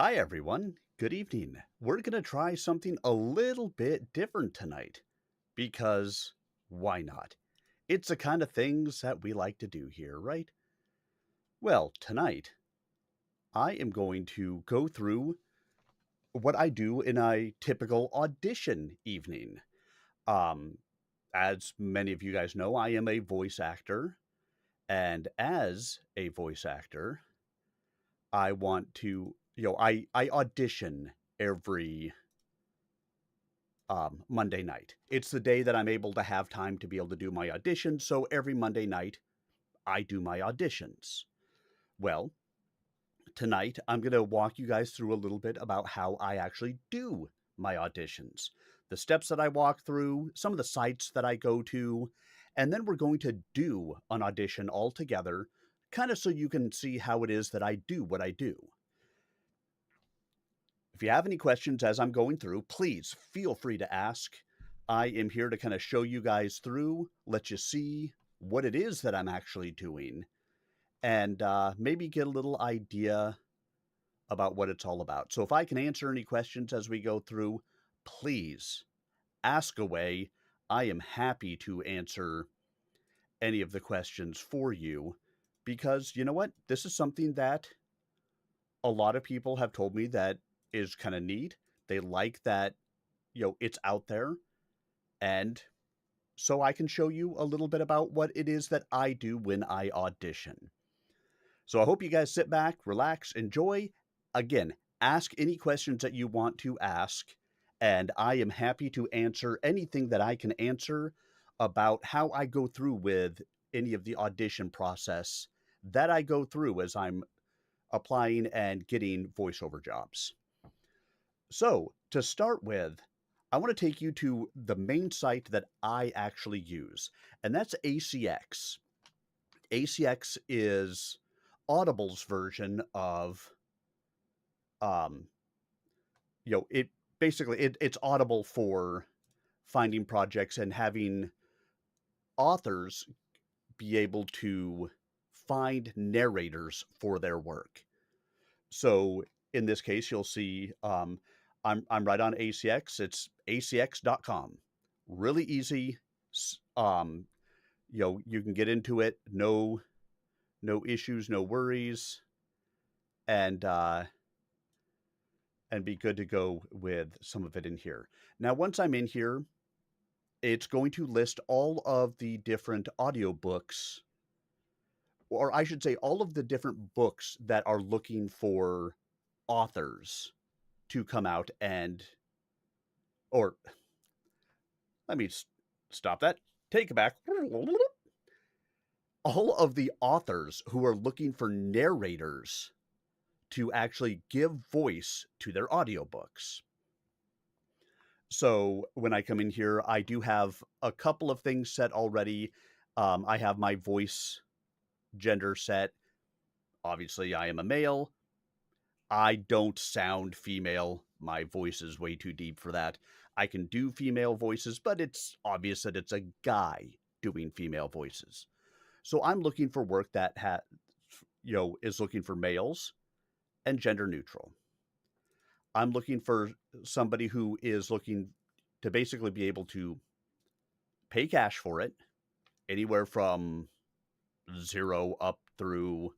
Hi, everyone. Good evening. We're going to try something a little bit different tonight because why not? It's the kind of things that we like to do here, right? Well, tonight I am going to go through what I do in a typical audition evening. Um, as many of you guys know, I am a voice actor, and as a voice actor, I want to, I audition every Monday night. It's the day that I'm able to have time to be able to do my auditions. So every Monday night, I do my auditions. Well, tonight, I'm going to walk you guys through a little bit about how I actually do my auditions, the steps that I walk through, some of the sites that I go to, and then we're going to do an audition all together, kind of so you can see how it is that I do what I do. If you have any questions as I'm going through, please feel free to ask. I am here to kind of show you guys through, let you see what it is that I'm actually doing, and maybe get a little idea about what it's all about. So if I can answer any questions as we go through, please ask away. I am happy to answer any of the questions for you because you know what? This is something that a lot of people have told me that is kind of neat. They like that, it's out there. And so I can show you a little bit about what it is that I do when I audition. So I hope you guys sit back, relax, enjoy. Again, ask any questions that you want to ask, and I am happy to answer anything that I can answer about how I go through with any of the audition process that I go through as I'm applying and getting voiceover jobs. So, to start with, I want to take you to the main site that I actually use, and that's ACX. ACX is Audible's version of, um, it basically it's Audible for finding projects and having authors be able to find narrators for their work. So in this case, you'll see I'm right on ACX. It's acx.com. Really easy. You can get into it. No issues, no worries, and be good to go with some of it in here. Now, once I'm in here, it's going to list all of the different audiobooks, or I should say, all of the different books that are looking for authors to come out and, or let me stop that, take it back. All of the authors who are looking for narrators to actually give voice to their audiobooks. So when I come in here, I do have a couple of things set already. I have my voice gender set. Obviously, I am a male. I don't sound female. My voice is way too deep for that. I can do female voices, but it's obvious that it's a guy doing female voices. So I'm looking for work that is looking for males and gender neutral. I'm looking for somebody who is looking to basically be able to pay cash for it, anywhere from 0 up through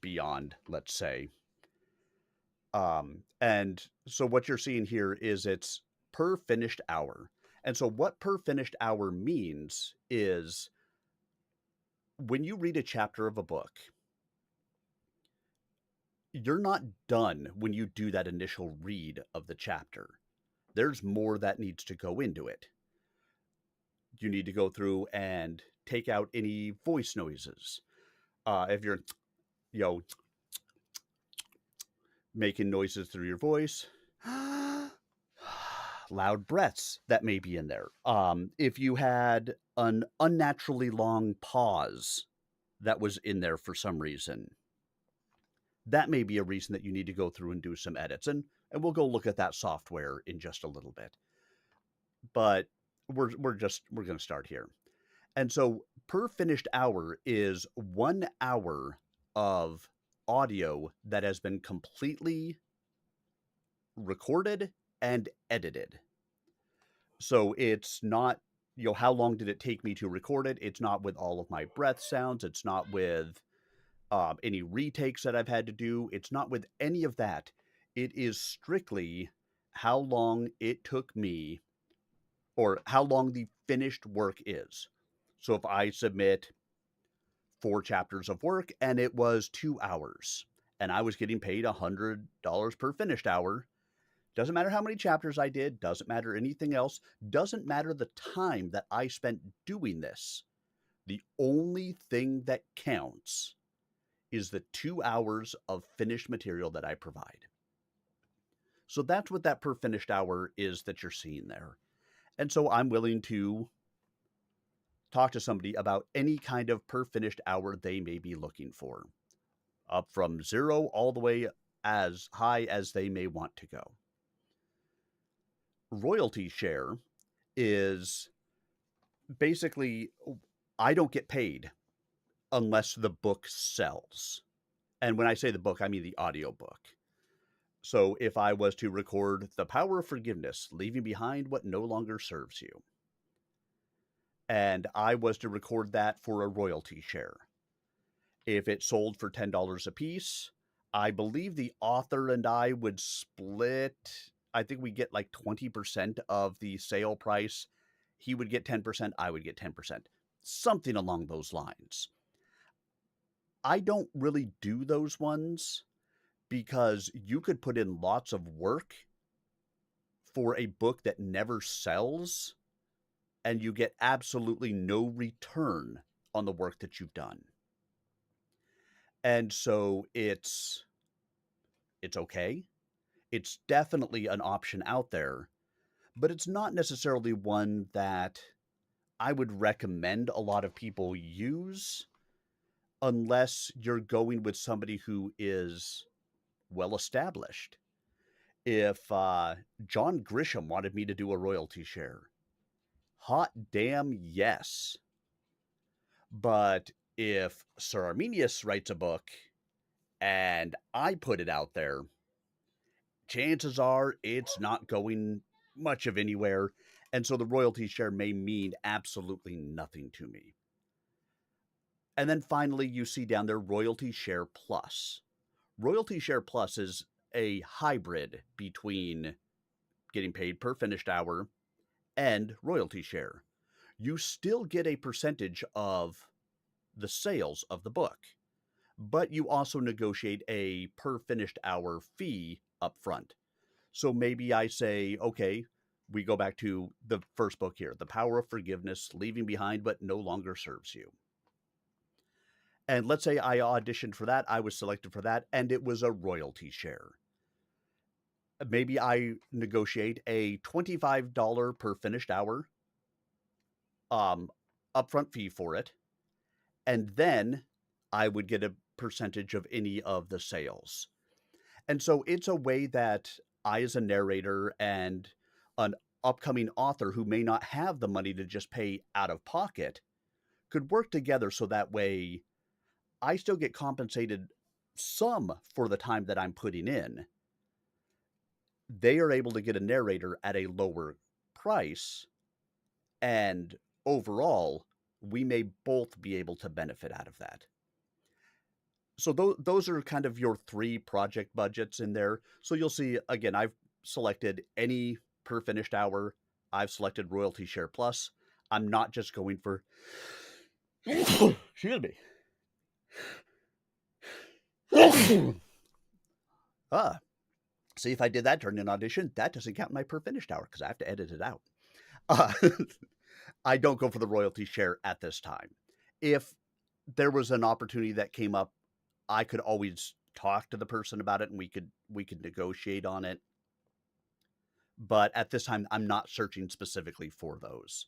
beyond, let's say. And so what you're seeing here is it's per finished hour. And so what per finished hour means is when you read a chapter of a book, you're not done when you do that initial read of the chapter. There's more that needs to go into it. You need to go through and take out any voice noises. If you're, you know, making noises through your voice, loud breaths that may be in there. If you had an unnaturally long pause that was in there for some reason, that may be a reason that you need to go through and do some edits. And we'll go look at that software in just a little bit. But we're going to start here. And so per finished hour is 1 hour of audio that has been completely recorded and edited. So it's not, how long did it take me to record it? It's not with all of my breath sounds. It's not with any retakes that I've had to do. It's not with any of that. It is strictly how long it took me, or how long the finished work is. So if I submit 4 chapters of work and it was 2 hours and I was getting paid $100 per finished hour, doesn't matter how many chapters I did, doesn't matter anything else, doesn't matter the time that I spent doing this. The only thing that counts is the 2 hours of finished material that I provide. So that's what that per finished hour is that you're seeing there. And so I'm willing to talk to somebody about any kind of per finished hour they may be looking for, up from 0 all the way as high as they may want to go. Royalty share is basically, I don't get paid unless the book sells. And when I say the book, I mean the audiobook. So if I was to record The Power of Forgiveness, Leaving Behind What No Longer Serves You, and I was to record that for a royalty share, if it sold for $10 a piece, I believe the author and I would split. I think we get like 20% of the sale price. He would get 10%, I would get 10%, something along those lines. I don't really do those ones because you could put in lots of work for a book that never sells and you get absolutely no return on the work that you've done. And so it's okay. It's definitely an option out there, but it's not necessarily one that I would recommend a lot of people use unless you're going with somebody who is well established. If John Grisham wanted me to do a royalty share, hot damn yes. But if Sir Arminius writes a book and I put it out there, chances are it's not going much of anywhere. And so the royalty share may mean absolutely nothing to me. And then finally, you see down there Royalty Share Plus. Royalty Share Plus is a hybrid between getting paid per finished hour and royalty share. You still get a percentage of the sales of the book, but you also negotiate a per finished hour fee up front. So maybe I say, okay, we go back to the first book here, The Power of Forgiveness, Leaving Behind What No Longer Serves You. And let's say I auditioned for that, I was selected for that, and it was a royalty share. Maybe I negotiate a $25 per finished hour upfront fee for it, and then I would get a percentage of any of the sales. And so it's a way that I, as a narrator and an upcoming author who may not have the money to just pay out of pocket, could work together so that way I still get compensated some for the time that I'm putting in. They are able to get a narrator at a lower price, and overall, we may both be able to benefit out of that. So those are kind of your 3 project budgets in there. So you'll see, again, I've selected any per finished hour. I've selected Royalty Share Plus. I'm not just going for, excuse me. See, if I did that during an audition, that doesn't count my per finished hour because I have to edit it out. I don't go for the royalty share at this time. If there was an opportunity that came up, I could always talk to the person about it and we could negotiate on it. But at this time, I'm not searching specifically for those.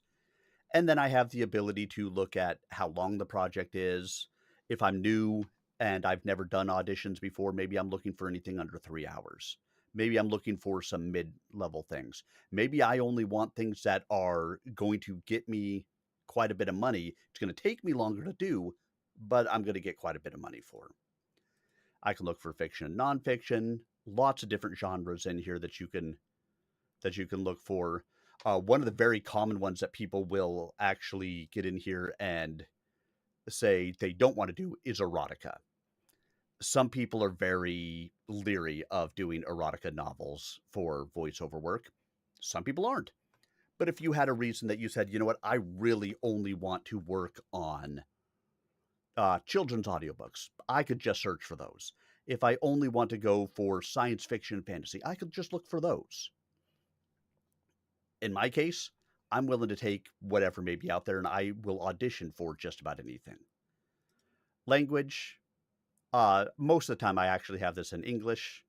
And then I have the ability to look at how long the project is. If I'm new and I've never done auditions before, maybe I'm looking for anything under 3 hours. Maybe I'm looking for some mid-level things. Maybe I only want things that are going to get me quite a bit of money. It's going to take me longer to do, but I'm going to get quite a bit of money for. I can look for fiction and nonfiction, lots of different genres in here that you can look for. One of the very common ones that people will actually get in here and say they don't want to do is erotica. Some people are very leery of doing erotica novels for voiceover work. Some people aren't. But if you had a reason that you said, you know what, I really only want to work on children's audiobooks, I could just search for those. If I only want to go for science fiction and fantasy, I could just look for those. In my case, I'm willing to take whatever may be out there and I will audition for just about anything. Language, most of the time I actually have this in English.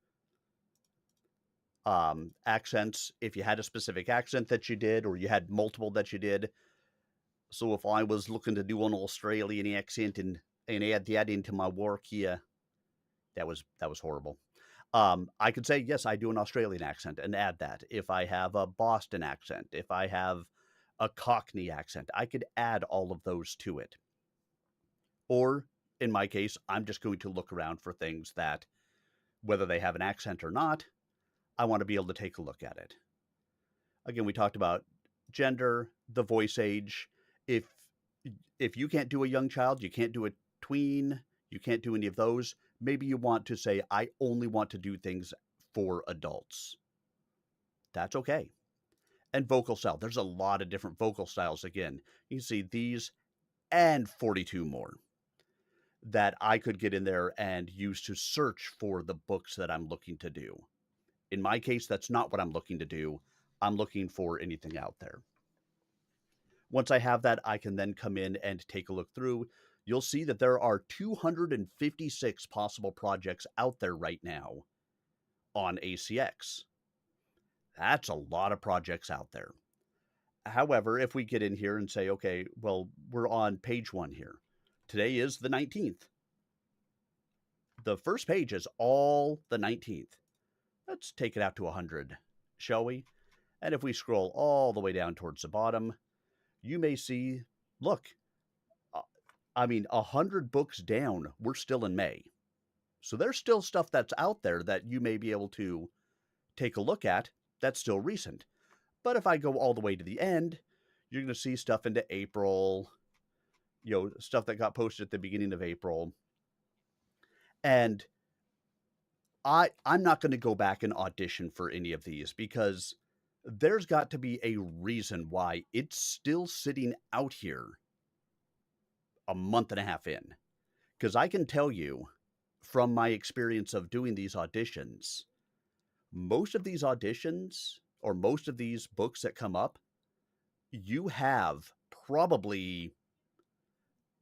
Accents, if you had a specific accent that you did or you had multiple that you did. So if I was looking to do an Australian accent and add that into my work here, that was horrible. I could say, yes, I do an Australian accent and add that. If I have a Boston accent, if I have a Cockney accent, I could add all of those to it. Or in my case, I'm just going to look around for things that, whether they have an accent or not, I want to be able to take a look at it. Again, we talked about gender, the voice age. If you can't do a young child, you can't do a tween, you can't do any of those, maybe you want to say, I only want to do things for adults. That's okay. And vocal style. There's a lot of different vocal styles. Again, you can see these and 42 more that I could get in there and use to search for the books that I'm looking to do. In my case, that's not what I'm looking to do. I'm looking for anything out there. Once I have that, I can then come in and take a look through. You'll see that there are 256 possible projects out there right now on ACX. That's a lot of projects out there. However, if we get in here and say, okay, well, we're on page 1 here. Today is the 19th. The first page is all the 19th. Let's take it out to 100, shall we? And if we scroll all the way down towards the bottom, you may see, look, 100 books down, we're still in May. So there's still stuff that's out there that you may be able to take a look at that's still recent. But if I go all the way to the end, you're going to see stuff into April, stuff that got posted at the beginning of April. And I'm not going to go back and audition for any of these because there's got to be a reason why it's still sitting out here a month and a half in. Because I can tell you from my experience of doing these auditions, most of these auditions or most of these books that come up, you have probably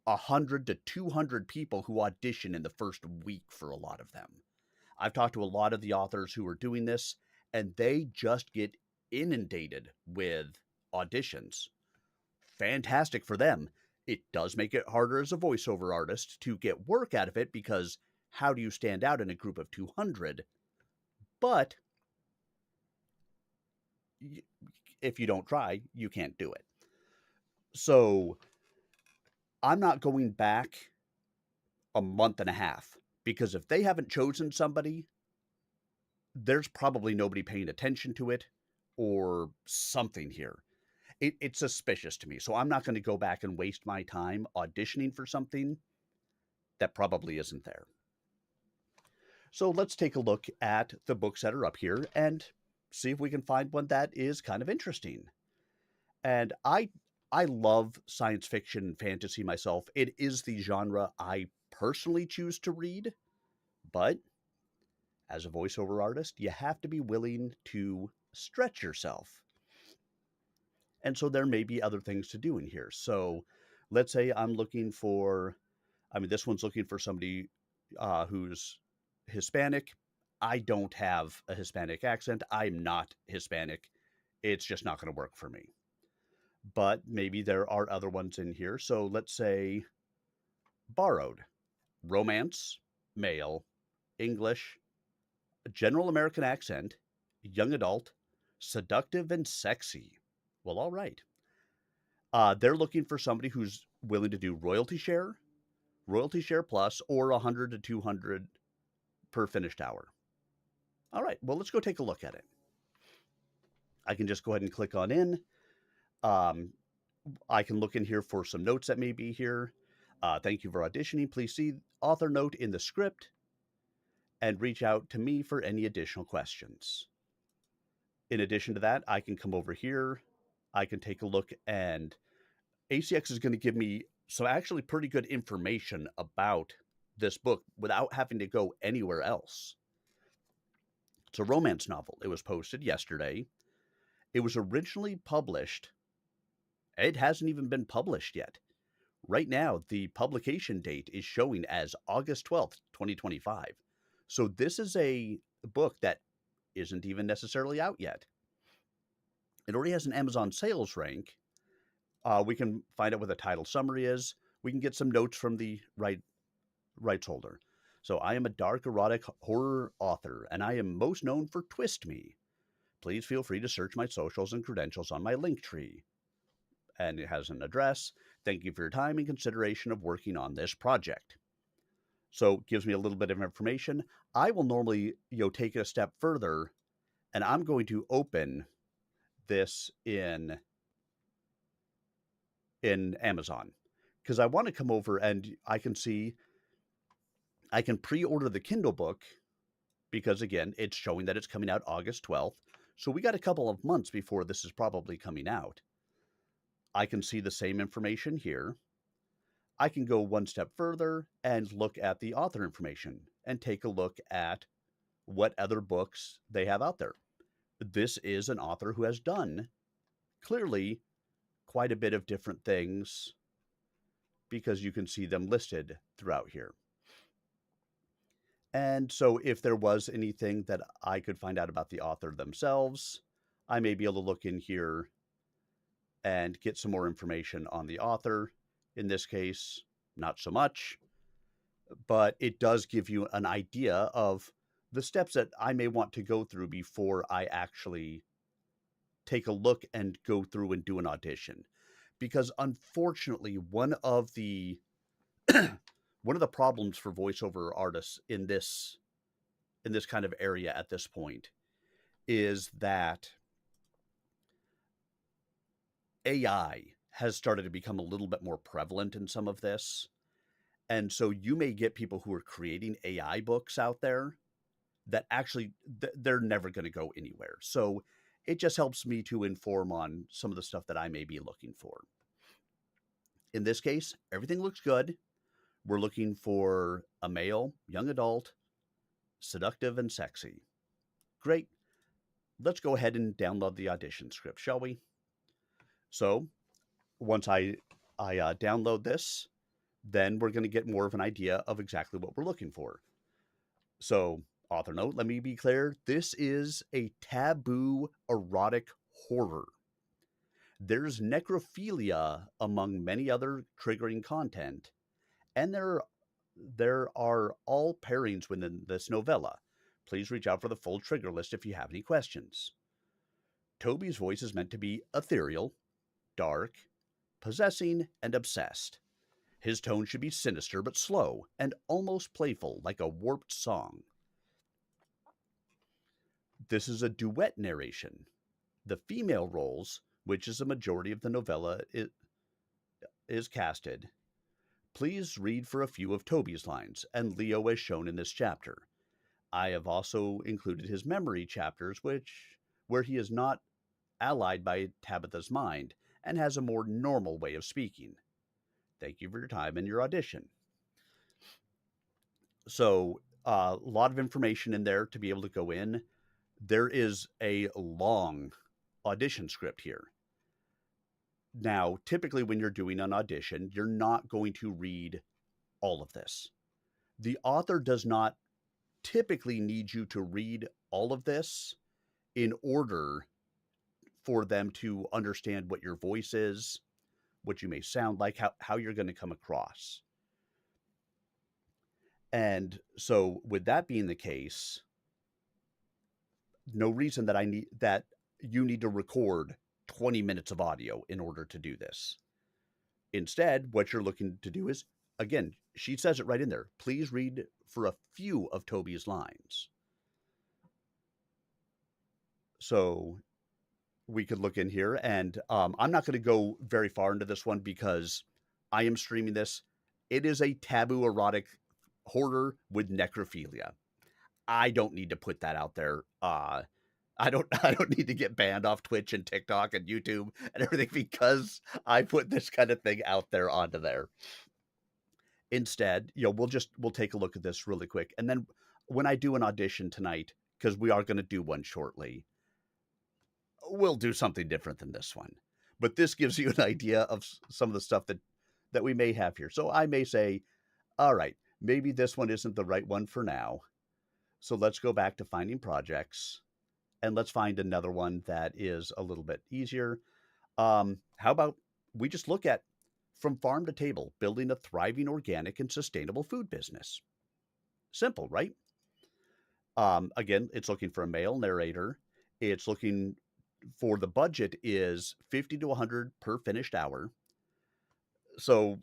100 to 200 people who audition in the first week for a lot of them. I've talked to a lot of the authors who are doing this, and they just get inundated with auditions. Fantastic for them. It does make it harder as a voiceover artist to get work out of it because how do you stand out in a group of 200? But if you don't try, you can't do it. So I'm not going back a month and a half because if they haven't chosen somebody, there's probably nobody paying attention to it or something here. It's suspicious to me. So I'm not going to go back and waste my time auditioning for something that probably isn't there. So let's take a look at the books that are up here and see if we can find one that is kind of interesting. And I love science fiction and fantasy myself. It is the genre I personally choose to read, but as a voiceover artist, you have to be willing to stretch yourself. And so there may be other things to do in here. So let's say I'm looking for, this one's looking for somebody who's Hispanic. I don't have a Hispanic accent. I'm not Hispanic. It's just not going to work for me. But maybe there are other ones in here. So let's say borrowed, romance, male, English, general American accent, young adult, seductive and sexy. Well, all right. They're looking for somebody who's willing to do royalty share plus, or 100 to 200 per finished hour. All right, well, let's go take a look at it. I can just go ahead and click on in. Um, I can look in here for some notes that may be here. Thank you for auditioning. Please see author note in the script and reach out to me for any additional questions. In addition to that, I can come over here. I can take a look, and ACX is going to give me some actually pretty good information about this book without having to go anywhere else. It's a romance novel. It was posted yesterday. It was originally published. It hasn't even been published yet. Right now, the publication date is showing as August 12th, 2025. So this is a book that isn't even necessarily out yet. It already has an Amazon sales rank. We can find out what the title summary is. We can get some notes from the rights holder. So I am a dark erotic horror author, and I am most known for Twist Me. Please feel free to search my socials and credentials on my link tree. And it has an address. Thank you for your time and consideration of working on this project. So it gives me a little bit of information. I will normally, take it a step further, and I'm going to open this in Amazon because I want to come over and I can see I can pre-order the Kindle book because again, it's showing that it's coming out August 12th. So we got a couple of months before this is probably coming out. I can see the same information here. I can go one step further and look at the author information and take a look at what other books they have out there. This is an author who has done clearly quite a bit of different things because you can see them listed throughout here. And so if there was anything that I could find out about the author themselves, I may be able to look in here and get some more information on the author. In this case, not so much, but it does give you an idea of the steps that I may want to go through before I actually take a look and go through and do an audition. Because unfortunately, one of the problems for voiceover artists in this kind of area at this point is that AI has started to become a little bit more prevalent in some of this. And so you may get people who are creating AI books out there that actually they're never going to go anywhere. So it just helps me to inform on some of the stuff that I may be looking for. In this case, everything looks good. We're looking for a male, young adult, seductive and sexy. Great. Let's go ahead and download the audition script, shall we? So once I download this, then we're going to get more of an idea of exactly what we're looking for. So author note, let me be clear. This is a taboo erotic horror. There's necrophilia among many other triggering content, and there are all pairings within this novella. Please reach out for the full trigger list if you have any questions. Toby's voice is meant to be ethereal, dark, possessing, and obsessed. His tone should be sinister but slow and almost playful, like a warped song. This is a duet narration. The female roles, which is a majority of the novella, is casted. Please read for a few of Toby's lines, and Leo as shown in this chapter. I have also included his memory chapters, where he is not allied by Tabitha's mind and has a more normal way of speaking. Thank you for your time and your audition. So a lot of information in there to be able to go in. There is a long audition script here. Now, typically when you're doing an audition, you're not going to read all of this. The author does not typically need you to read all of this in order for them to understand what your voice is, what you may sound like, how you're going to come across. And so with that being the case, no reason that you need to record 20 minutes of audio in order to do this. Instead, what you're looking to do is, again, she says it right in there. Please read for a few of Toby's lines. So we could look in here, and I'm not going to go very far into this one because I am streaming this. It is a taboo erotic horror with necrophilia. I don't need to put that out there. I don't I don't need to get banned off Twitch and TikTok and YouTube and everything because I put this kind of thing out there onto there. Instead, we'll take a look at this really quick. And then when I do an audition tonight, because we are going to do one shortly, we'll do something different than this one. But this gives you an idea of some of the stuff that we may have here. So I may say, all right, maybe this one isn't the right one for now. So let's go back to finding projects and let's find another one that is a little bit easier. How about we just look at from farm to table, building a thriving organic and sustainable food business? Simple, right? Again, it's looking for a male narrator. It's looking for the budget is 50 to 100 per finished hour. So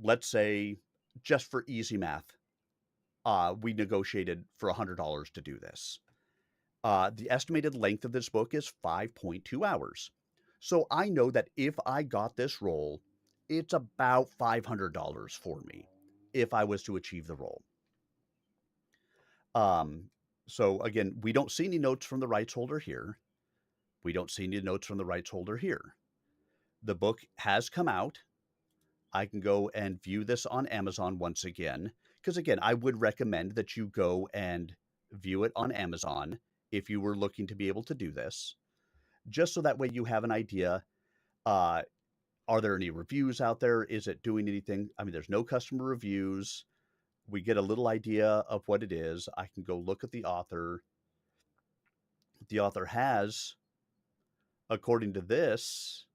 let's say just for easy math, we negotiated for $100 to do this. The estimated length of this book is 5.2 hours. So I know that if I got this role, it's about $500 for me if I was to achieve the role. So again, we don't see any notes from the rights holder here. We don't see any notes from the rights holder here. The book has come out. I can go and view this on Amazon once again, because again, I would recommend that you go and view it on Amazon if you were looking to be able to do this, just so that way you have an idea. Are there any reviews out there? Is it doing anything? I mean, there's no customer reviews. We get a little idea of what it is. I can go look at the author. The author has, according to this,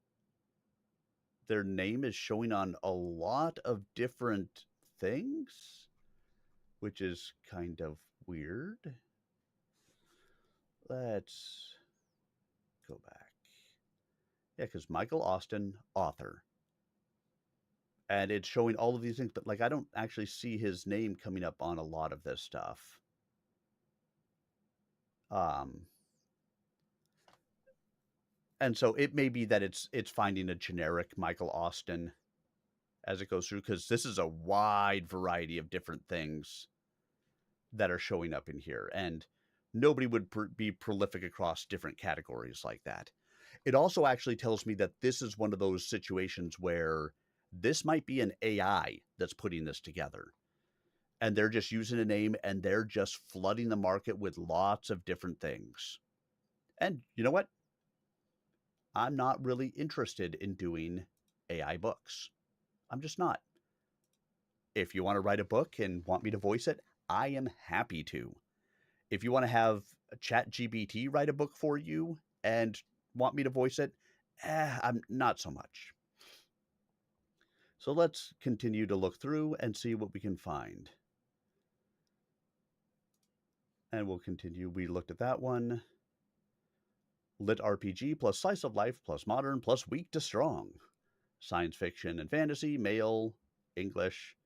their name is showing on a lot of different things, which is kind of weird. Let's go back. Yeah, because Michael Austin, author. And it's showing all of these things, but like I don't actually see his name coming up on a lot of this stuff. And so it may be that it's finding a generic Michael Austin as it goes through, because this is a wide variety of different things that are showing up in here, and nobody would be prolific across different categories like that. It also actually tells me that this is one of those situations where this might be an AI that's putting this together, and they're just using a name and they're just flooding the market with lots of different things. And you know what? I'm not really interested in doing AI books. I'm just not. If you want to write a book and want me to voice it, I am happy to. If you want to have ChatGPT write a book for you and want me to voice it, I'm not so much. So let's continue to look through and see what we can find. And we'll continue. We looked at that one. Lit RPG plus slice of life plus modern plus weak to strong. Science fiction and fantasy, male, English,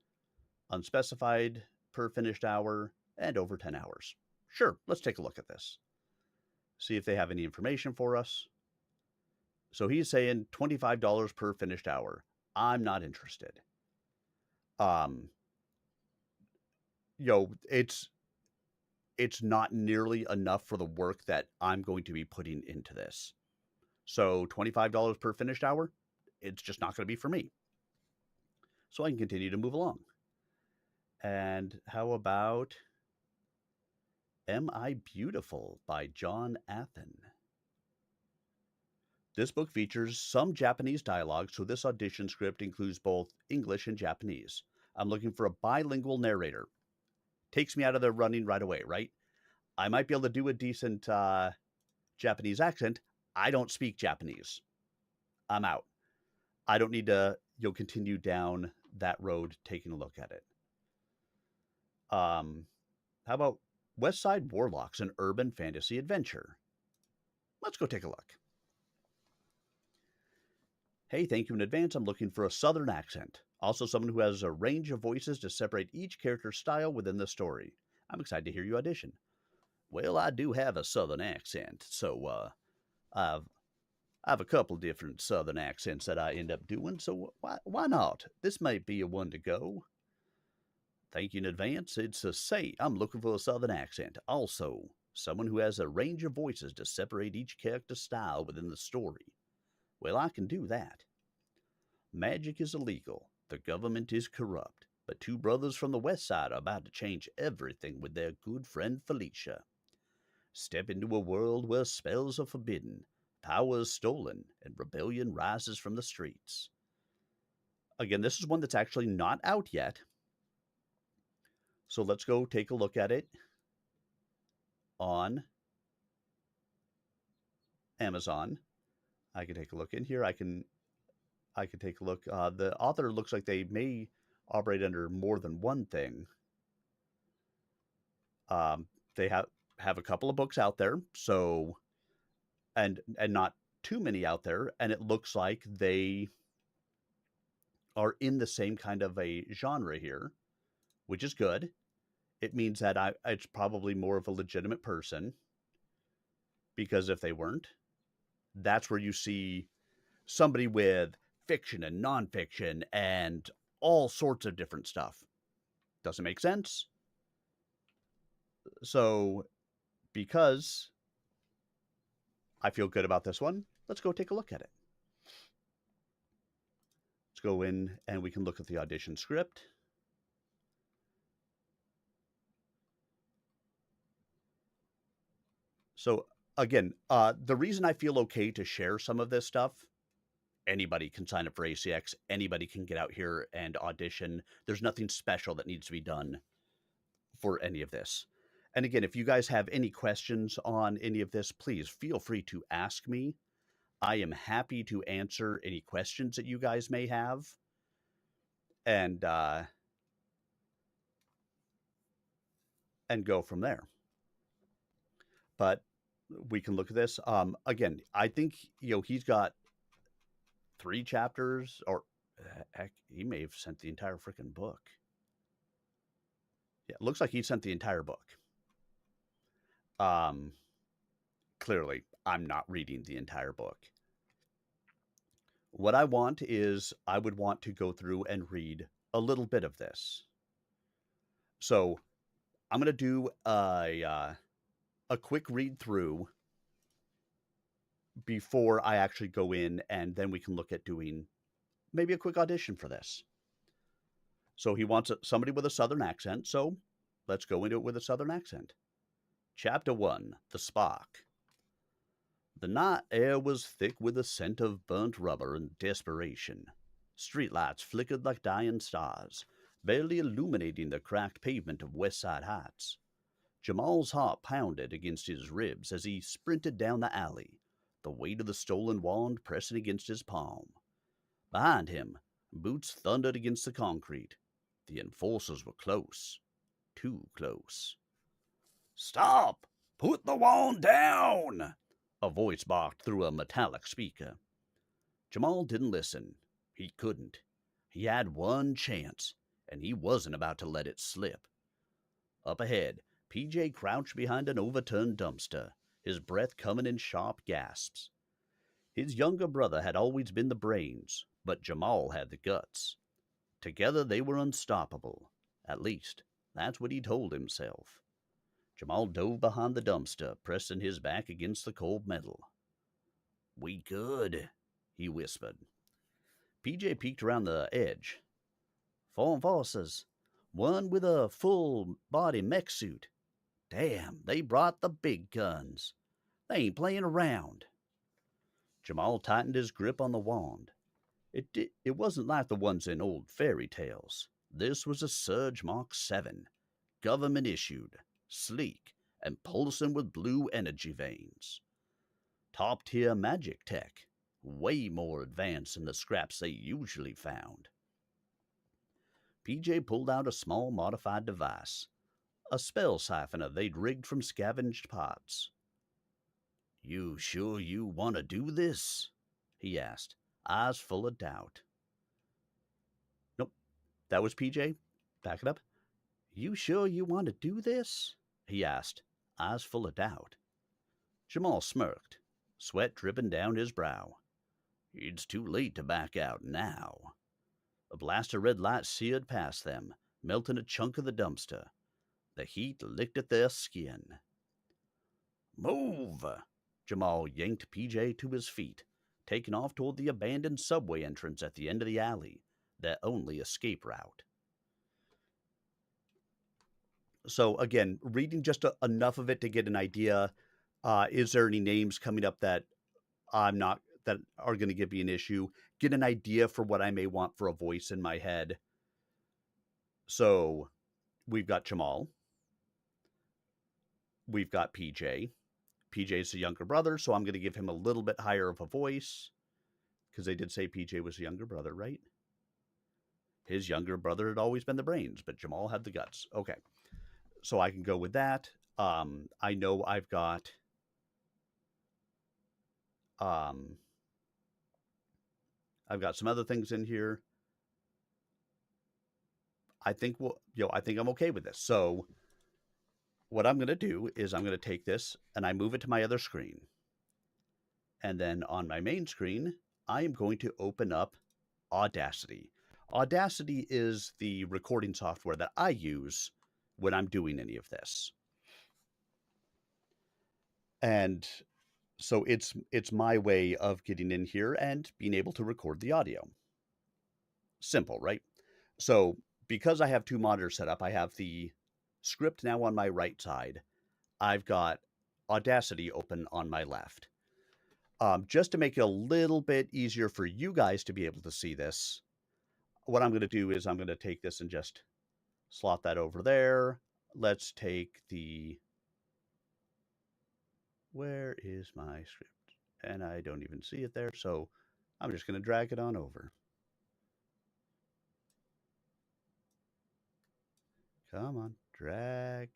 unspecified, per finished hour, and over 10 hours. Sure, let's take a look at this. See if they have any information for us. So he's saying $25 per finished hour. I'm not interested. It's not nearly enough for the work that I'm going to be putting into this. So $25 per finished hour, it's just not going to be for me. So I can continue to move along. And how about Am I Beautiful by John Athen? This book features some Japanese dialogue, so this audition script includes both English and Japanese. I'm looking for a bilingual narrator. Takes me out of the running right away, right? I might be able to do a decent Japanese accent. I don't speak Japanese. I'm out. I don't need to continue down that road taking a look at it. How about West Side Warlocks, an urban fantasy adventure? Let's go take a look. Hey, thank you in advance. I'm looking for a Southern accent. Also someone who has a range of voices to separate each character's style within the story. I'm excited to hear you audition. Well, I do have a southern accent, so I've I have a couple different southern accents that I end up doing, so why not? This might be a one to go. Thank you in advance. It's a say I'm looking for a southern accent. Also, someone who has a range of voices to separate each character's style within the story. Well, I can do that. Magic is illegal. The government is corrupt. But two brothers from the west side are about to change everything with their good friend Felicia. Step into a world where spells are forbidden, power is stolen, and rebellion rises from the streets. Again, this is one that's actually not out yet. So let's go take a look at it on Amazon. I can take a look in here. I can take a look. The author looks like they may operate under more than one thing. They have a couple of books out there, so and not too many out there, and it looks like they are in the same kind of a genre here, which is good. It means that it's probably more of a legitimate person, because if they weren't, that's where you see somebody with fiction and nonfiction and all sorts of different stuff. Doesn't make sense. So, because I feel good about this one, let's go take a look at it. Let's go in and we can look at the audition script. So, again, the reason I feel okay to share some of this stuff, anybody can sign up for ACX, anybody can get out here and audition. There's nothing special that needs to be done for any of this. And again, if you guys have any questions on any of this, please feel free to ask me. I am happy to answer any questions that you guys may have. And go from there. But we can look at this. Again, I think he's got 3 chapters, or heck, he may have sent the entire freaking book. Yeah, it looks like he sent the entire book. Clearly, I'm not reading the entire book. What I want is I would want to go through and read a little bit of this. So I'm going to do a quick read through before I actually go in, and then we can look at doing maybe a quick audition for this. So he wants somebody with a southern accent, so let's go into it with a southern accent. Chapter 1, The Spark. The night air was thick with the scent of burnt rubber and desperation. Streetlights flickered like dying stars, barely illuminating the cracked pavement of West Side Heights. Jamal's heart pounded against his ribs as he sprinted down the alley, the weight of the stolen wand pressing against his palm. Behind him, boots thundered against the concrete. The enforcers were close. Too close. "Stop! Put the wand down!" a voice barked through a metallic speaker. Jamal didn't listen. He couldn't. He had one chance, and he wasn't about to let it slip. Up ahead, PJ crouched behind an overturned dumpster, his breath coming in sharp gasps. His younger brother had always been the brains, but Jamal had the guts. Together they were unstoppable. At least, that's what he told himself. Jamal dove behind the dumpster, pressing his back against the cold metal. "We good," he whispered. PJ peeked around the edge. 4 enforcers, one with a full-body mech suit. Damn, they brought the big guns. They ain't playing around. Jamal tightened his grip on the wand. It wasn't like the ones in old fairy tales. This was a Surge Mark 7, government issued, sleek, and pulsing with blue energy veins. Top-tier magic tech, way more advanced than the scraps they usually found. PJ pulled out a small modified device, a spell siphoner they'd rigged from scavenged pots. "You sure you want to do this?" he asked, eyes full of doubt. Nope, that was PJ. Back it up. "You sure you want to do this?" he asked, eyes full of doubt. Jamal smirked, sweat dripping down his brow. It's too late to back out now. A blast of red light seared past them, melting a chunk of the dumpster. The heat licked at their skin. Move! Jamal yanked PJ to his feet, taking off toward the abandoned subway entrance at the end of the alley, their only escape route. So again, reading just enough of it to get an idea. Is there any names coming up that I'm not that are going to give me an issue? Get an idea for what I may want for a voice in my head. So we've got Jamal. We've got PJ. PJ's the younger brother, so I'm going to give him a little bit higher of a voice because they did say PJ was the younger brother, right? His younger brother had always been the brains, but Jamal had the guts. Okay, so I can go with that. I know I've got some other things in here. I think I think I'm okay with this. So what I'm going to do is I'm going to take this and I move it to my other screen. And then on my main screen, I am going to open up Audacity. Audacity is the recording software that I use when I'm doing any of this. And so it's my way of getting in here and being able to record the audio. Simple, right? So because I have two monitors set up, I have the script now on my right side. I've got Audacity open on my left. Just to make it a little bit easier for you guys to be able to see this, what I'm going to do is I'm going to take this and just slot that over there. Let's take where is my script? And I don't even see it there, so I'm just going to drag it on over. Come on, drag.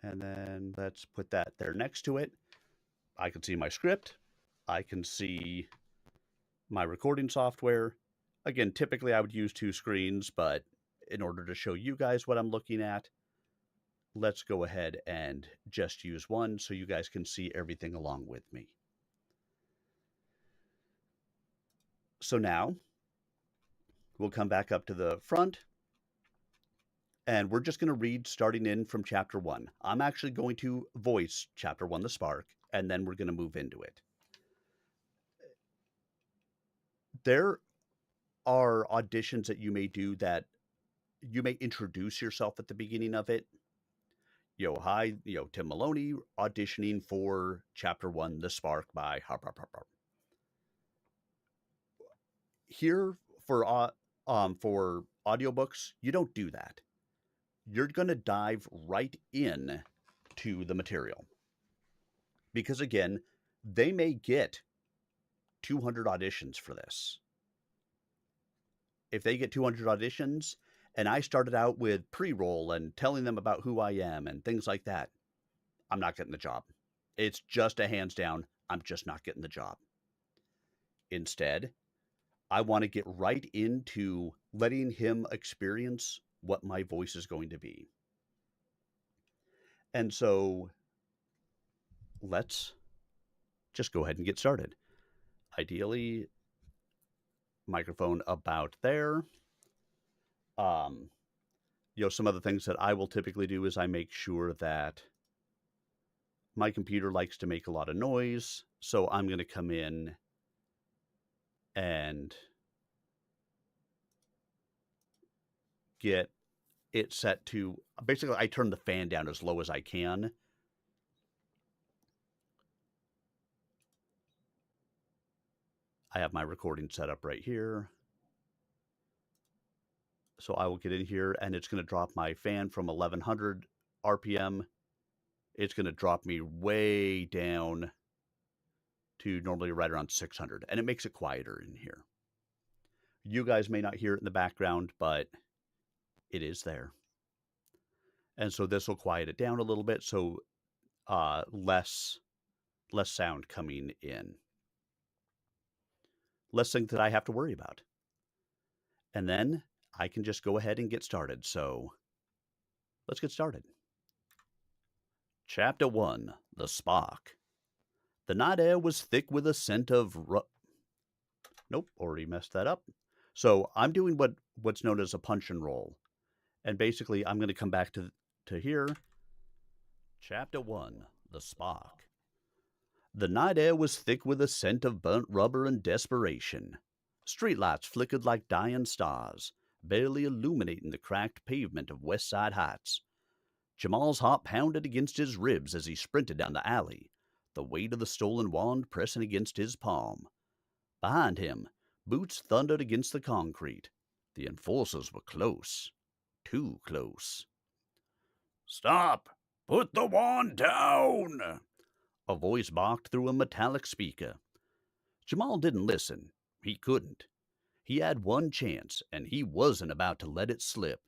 And then let's put that there next to it. I can see my script. I can see my recording software. Again, typically I would use two screens, but in order to show you guys what I'm looking at, let's go ahead and just use one so you guys can see everything along with me. So now we'll come back up to the front and we're just going to read starting in from chapter 1. I'm actually going to voice chapter 1, The Spark, and then we're going to move into it. There are auditions that you may do that you may introduce yourself at the beginning of it. Hi, Tim Maloney auditioning for chapter 1, The Spark by Harper. Here for audiobooks, you don't do that. You're going to dive right in to the material. Because again, they may get 200 auditions for this. If they get 200 auditions and I started out with pre-roll and telling them about who I am and things like that, I'm not getting the job. It's just a hands down, I'm just not getting the job. Instead, I want to get right into letting him experience what my voice is going to be. And so let's just go ahead and get started. Ideally, microphone about there. Some other things that I will typically do is I make sure that my computer likes to make a lot of noise. So I'm going to come in and get it set to, basically I turn the fan down as low as I can. I have my recording set up right here. So I will get in here and it's going to drop my fan from 1100 RPM. It's going to drop me way down to normally right around 600, and it makes it quieter in here. You guys may not hear it in the background, but it is there. And so this will quiet it down a little bit, so less sound coming in. Less things that I have to worry about. And then I can just go ahead and get started. So let's get started. Chapter 1, The Spark. The night air was thick with a scent of Nope, already messed that up. So I'm doing what's known as a punch and roll. And basically, I'm going to come back to here. Chapter 1, The Spark. The night air was thick with a scent of burnt rubber and desperation. Streetlights flickered like dying stars, barely illuminating the cracked pavement of West Side Heights. Jamal's heart pounded against his ribs as he sprinted down the alley, the weight of the stolen wand pressing against his palm. Behind him, boots thundered against the concrete. The enforcers were close. Too close. "Stop! Put the wand down!" A voice barked through a metallic speaker. Jamal didn't listen. He couldn't. He had one chance, and he wasn't about to let it slip.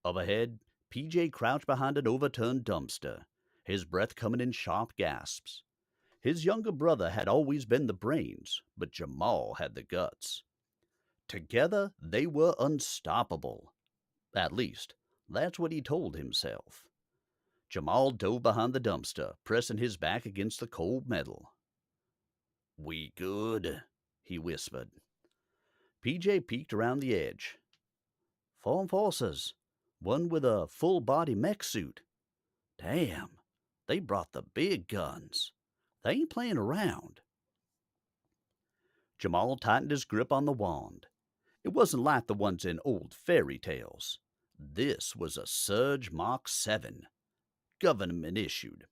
Up ahead, PJ crouched behind an overturned dumpster, his breath coming in sharp gasps. His younger brother had always been the brains, but Jamal had the guts. Together, they were unstoppable. At least, that's what he told himself. Jamal dove behind the dumpster, pressing his back against the cold metal. "We good?" he whispered. PJ peeked around the edge. "4 enforcers, one with a full-body mech suit. Damn, they brought the big guns. They ain't playing around." Jamal tightened his grip on the wand. It wasn't like the ones in old fairy tales. This was a Surge Mark 7. Government issued.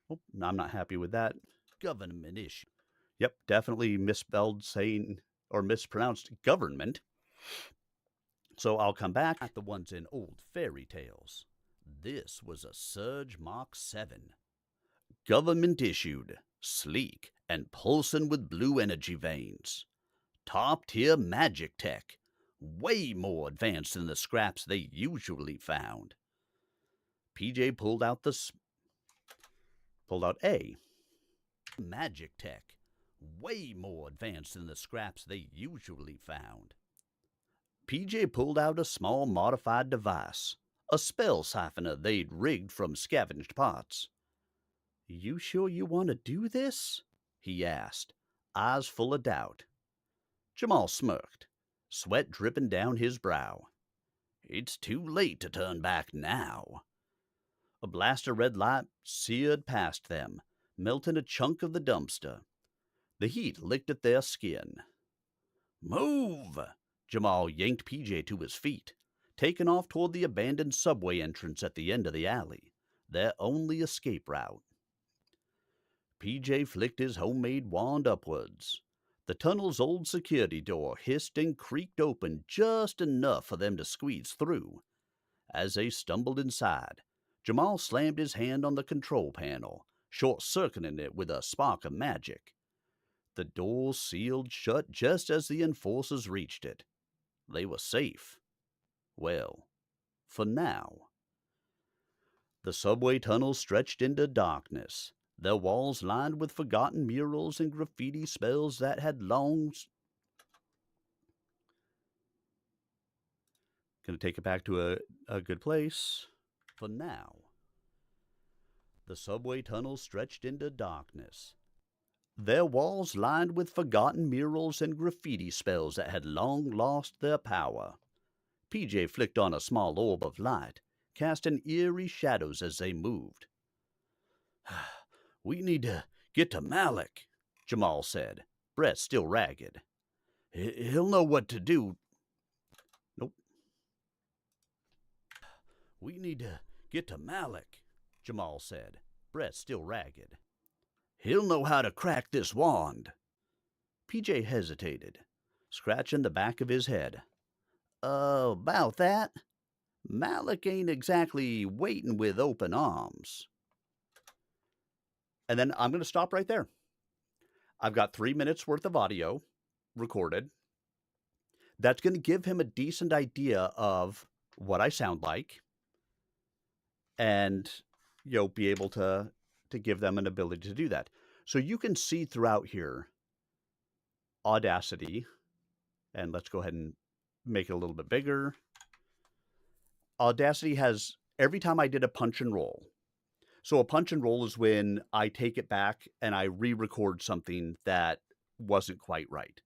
Oh, I'm not happy with that. Government issued. Yep, definitely misspelled saying or mispronounced government. So I'll come back at the ones in old fairy tales. This was a Surge Mark 7. Government issued, sleek, and pulsing with blue energy veins. Top tier magic tech. Way more advanced than the scraps they usually found. PJ pulled out A. Magic tech. Way more advanced than the scraps they usually found. PJ pulled out a small modified device, a spell siphoner they'd rigged from scavenged parts. "You sure you want to do this?" he asked, eyes full of doubt. Jamal smirked, sweat dripping down his brow. It's too late to turn back now. A blast of red light seared past them, melting a chunk of the dumpster. The heat licked at their skin. "Move!" Jamal yanked PJ to his feet, taking off toward the abandoned subway entrance at the end of the alley, their only escape route. PJ flicked his homemade wand upwards. The tunnel's old security door hissed and creaked open just enough for them to squeeze through. As they stumbled inside, Jamal slammed his hand on the control panel, short-circuiting it with a spark of magic. The door sealed shut just as the enforcers reached it. They were safe. Well, for now. The subway tunnel stretched into darkness, their walls lined with forgotten murals and graffiti spells that had long... Gonna take it back to a good place. For now. The subway tunnel stretched into darkness, their walls lined with forgotten murals and graffiti spells that had long lost their power. PJ flicked on a small orb of light, casting eerie shadows as they moved. "We need to get to Malik," Jamal said, breath still ragged. "He'll know what to do." Nope. "We need to get to Malik," Jamal said, breath still ragged. "He'll know how to crack this wand." PJ hesitated, scratching the back of his head. About that. Malik ain't exactly waiting with open arms." And then I'm going to stop right there. I've got 3 minutes worth of audio recorded. That's going to give him a decent idea of what I sound like and, be able to give them an ability to do that. So you can see throughout here, Audacity, and let's go ahead and make it a little bit bigger. Audacity has every time I did a punch and roll. So a punch and roll is when I take it back and I re-record something that wasn't quite right.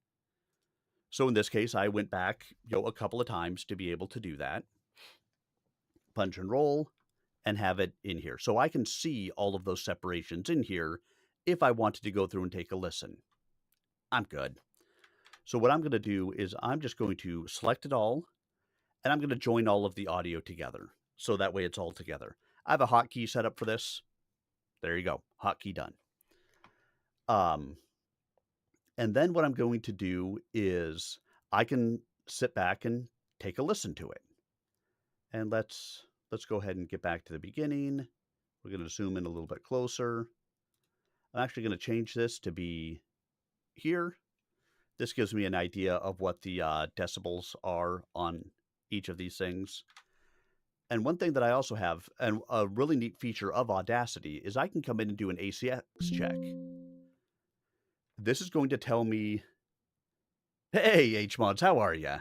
So in this case, I went back, a couple of times to be able to do that. Punch and roll and have it in here. So I can see all of those separations in here if I wanted to go through and take a listen. I'm good. So what I'm going to do is I'm just going to select it all, and I'm going to join all of the audio together. So that way it's all together. I have a hotkey set up for this. There you go. Hotkey done. And then what I'm going to do is I can sit back and take a listen to it. And let's go ahead and get back to the beginning. We're going to zoom in a little bit closer. I'm actually going to change this to be here. This gives me an idea of what the decibels are on each of these things. And one thing that I also have, and a really neat feature of Audacity, is I can come in and do an ACX check. This is going to tell me, hey, HMods, how are ya?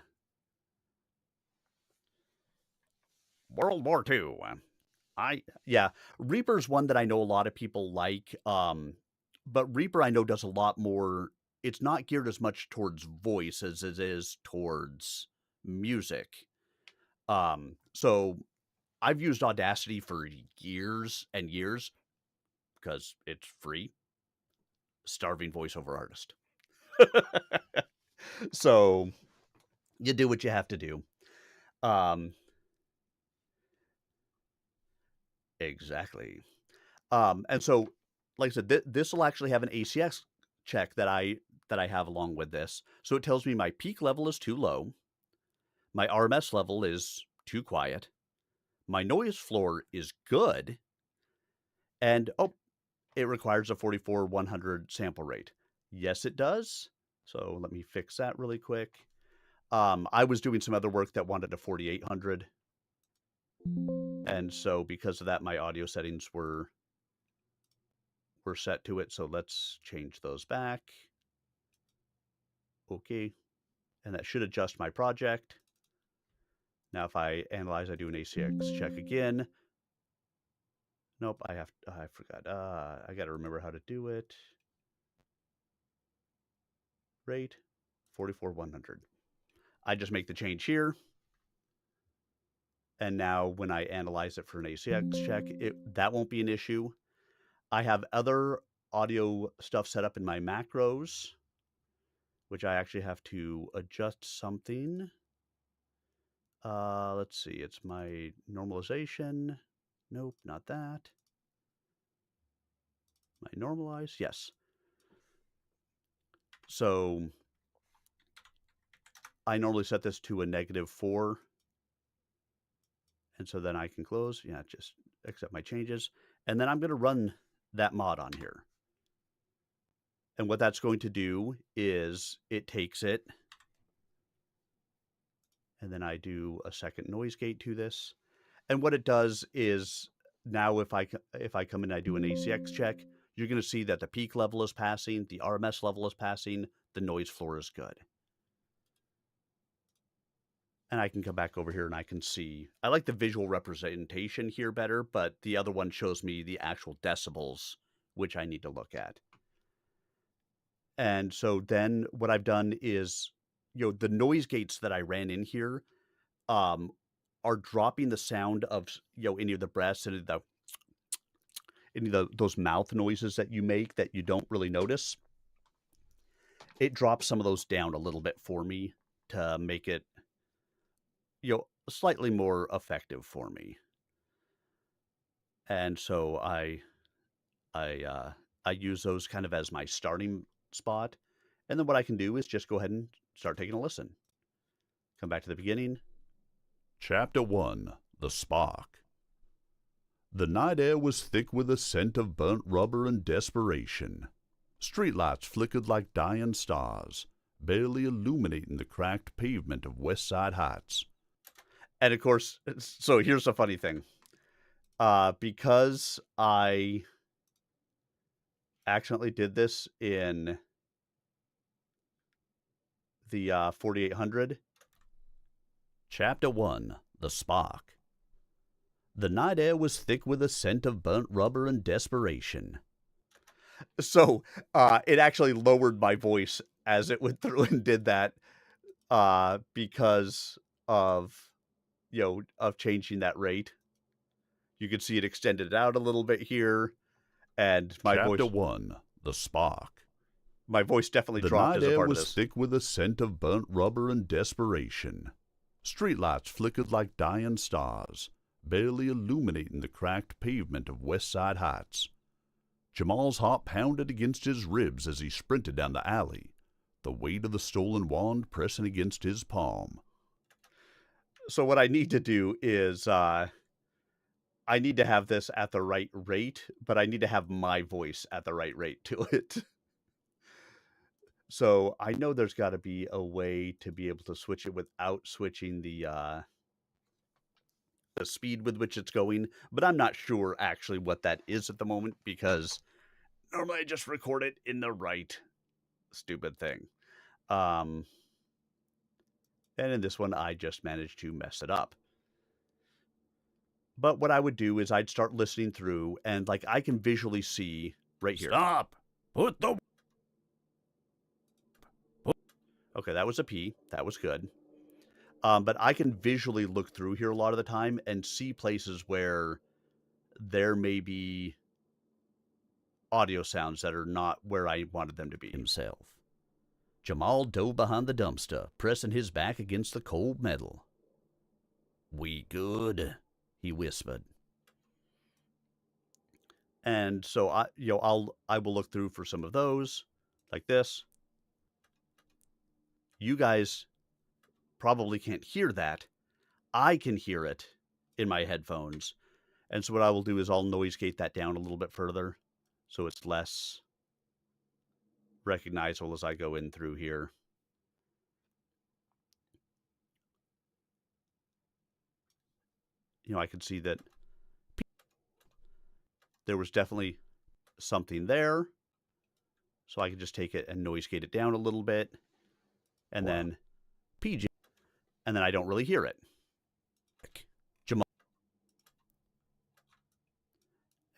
World War II. Reaper's one that I know a lot of people like. But Reaper I know does a lot more. It's not geared as much towards voice as it is towards music. So I've used Audacity for years and years because it's free. Starving voiceover artist. So you do what you have to do. Exactly. And so, like I said, this will actually have an ACX check that I have along with this. So it tells me my peak level is too low, my RMS level is too quiet, my noise floor is good, and it requires a 44/100 sample rate. Yes, it does. So let me fix that really quick. I was doing some other work that wanted a 4800. And so because of that, my audio settings were set to it. So let's change those back. Okay. And that should adjust my project. Now, if I analyze, I do an ACX check again. Nope, I forgot. I got to remember how to do it. Rate 44/100. I just make the change here. And now when I analyze it for an ACX check, that won't be an issue. I have other audio stuff set up in my macros, which I actually have to adjust something. Let's see. It's my normalization. Nope, not that. My normalize. Yes. So I normally set this to a -4. And so then I can close. Yeah, just accept my changes. And then I'm going to run that mod on here. And what that's going to do is it takes it, and then I do a second noise gate to this. And what it does is now if I come in and I do an ACX check, you're going to see that the peak level is passing, the RMS level is passing, the noise floor is good. And I can come back over here and I can see, I like the visual representation here better, but the other one shows me the actual decibels, which I need to look at. And so then what I've done is, the noise gates that I ran in here are dropping the sound of, any of the breaths and those mouth noises that you make that you don't really notice. It drops some of those down a little bit for me to make it, slightly more effective for me. And so I use those kind of as my starting spot. And then what I can do is just go ahead and start taking a listen. Come back to the beginning. Chapter 1. The Spark. The night air was thick with the scent of burnt rubber and desperation. Streetlights flickered like dying stars, barely illuminating the cracked pavement of West Side Heights. And of course, so here's a funny thing. Because I accidentally did this in the 4800. Chapter 1. The Spark. The night air was thick with a scent of burnt rubber and desperation. So it actually lowered my voice as it went through and did that because of of changing that rate. You can see it extended out a little bit here, and Chapter 1. The Spark. my voice definitely The dropped night as a air part of was this. thick with a scent of burnt rubber and desperation. Streetlights flickered like dying stars, barely illuminating the cracked pavement of West Side Heights. Jamal's heart pounded against his ribs as he sprinted down the alley, the weight of the stolen wand pressing against his palm. So what I need to do is I need to have this at the right rate, but I need to have my voice at the right rate to it. So I know there's got to be a way to be able to switch it without switching the speed with which it's going, but I'm not sure actually what that is at the moment because normally I just record it in the right stupid thing. And in this one, I just managed to mess it up. But what I would do is I'd start listening through, and like I can visually see right here. Stop! Put the... Okay, that was a P. That was good. But I can visually look through here a lot of the time and see places where there may be audio sounds that are not where I wanted them to be. Himself. Jamal dove behind the dumpster, pressing his back against the cold metal. "We good?" he whispered. And so I will look through for some of those, like this. You guys probably can't hear that. I can hear it in my headphones. And so what I will do is I'll noise gate that down a little bit further so it's less recognizable as I go in through here. I can see that there was definitely something there. So I can just take it and noise gate it down a little bit. And then PJ. And then I don't really hear it. Jamal.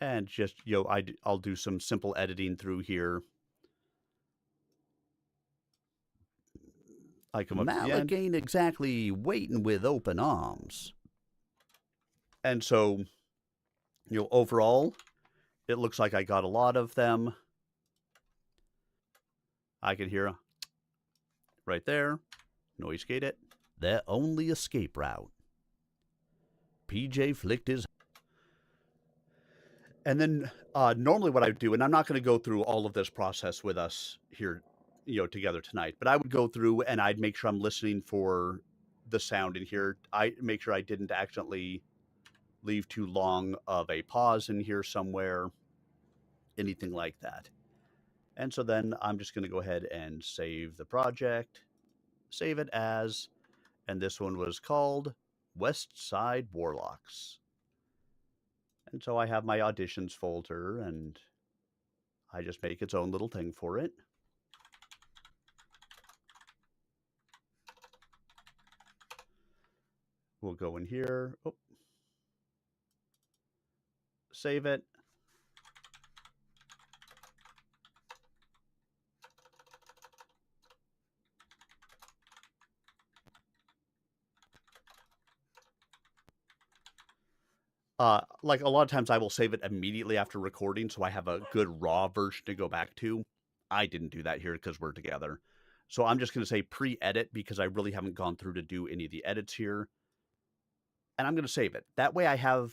And just, I'll do some simple editing through here. I come up to the end. Ain't exactly waiting with open arms. And so, overall, it looks like I got a lot of them. I can hear right there. Noise gate it. Their only escape route. PJ flicked his... And then normally what I would do, and I'm not going to go through all of this process with us here, together tonight, but I would go through and I'd make sure I'm listening for the sound in here. I make sure I didn't accidentally leave too long of a pause in here somewhere, anything like that. And so then I'm just going to go ahead and save the project, save it as, and this one was called West Side Warlocks. And so I have my auditions folder and I just make its own little thing for it. We'll go in here. Oh. Save it. Like a lot of times I will save it immediately after recording so I have a good raw version to go back to. I didn't do that here because we're together. So I'm just going to say pre-edit because I really haven't gone through to do any of the edits here. And I'm going to save it. That way I have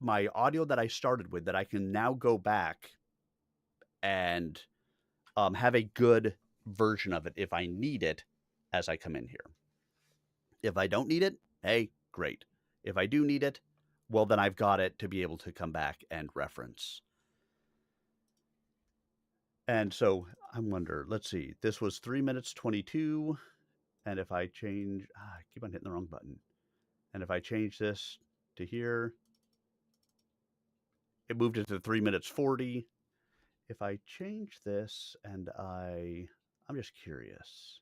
my audio that I started with that I can now go back and have a good version of it if I need it as I come in here. If I don't need it, hey, great. If I do need it, well, then I've got it to be able to come back and reference. And so I wonder, let's see, this was 3 minutes 22. And if I change, I keep on hitting the wrong button. And if I change this to here, it moved it to 3 minutes 40. If I change this and I'm just curious.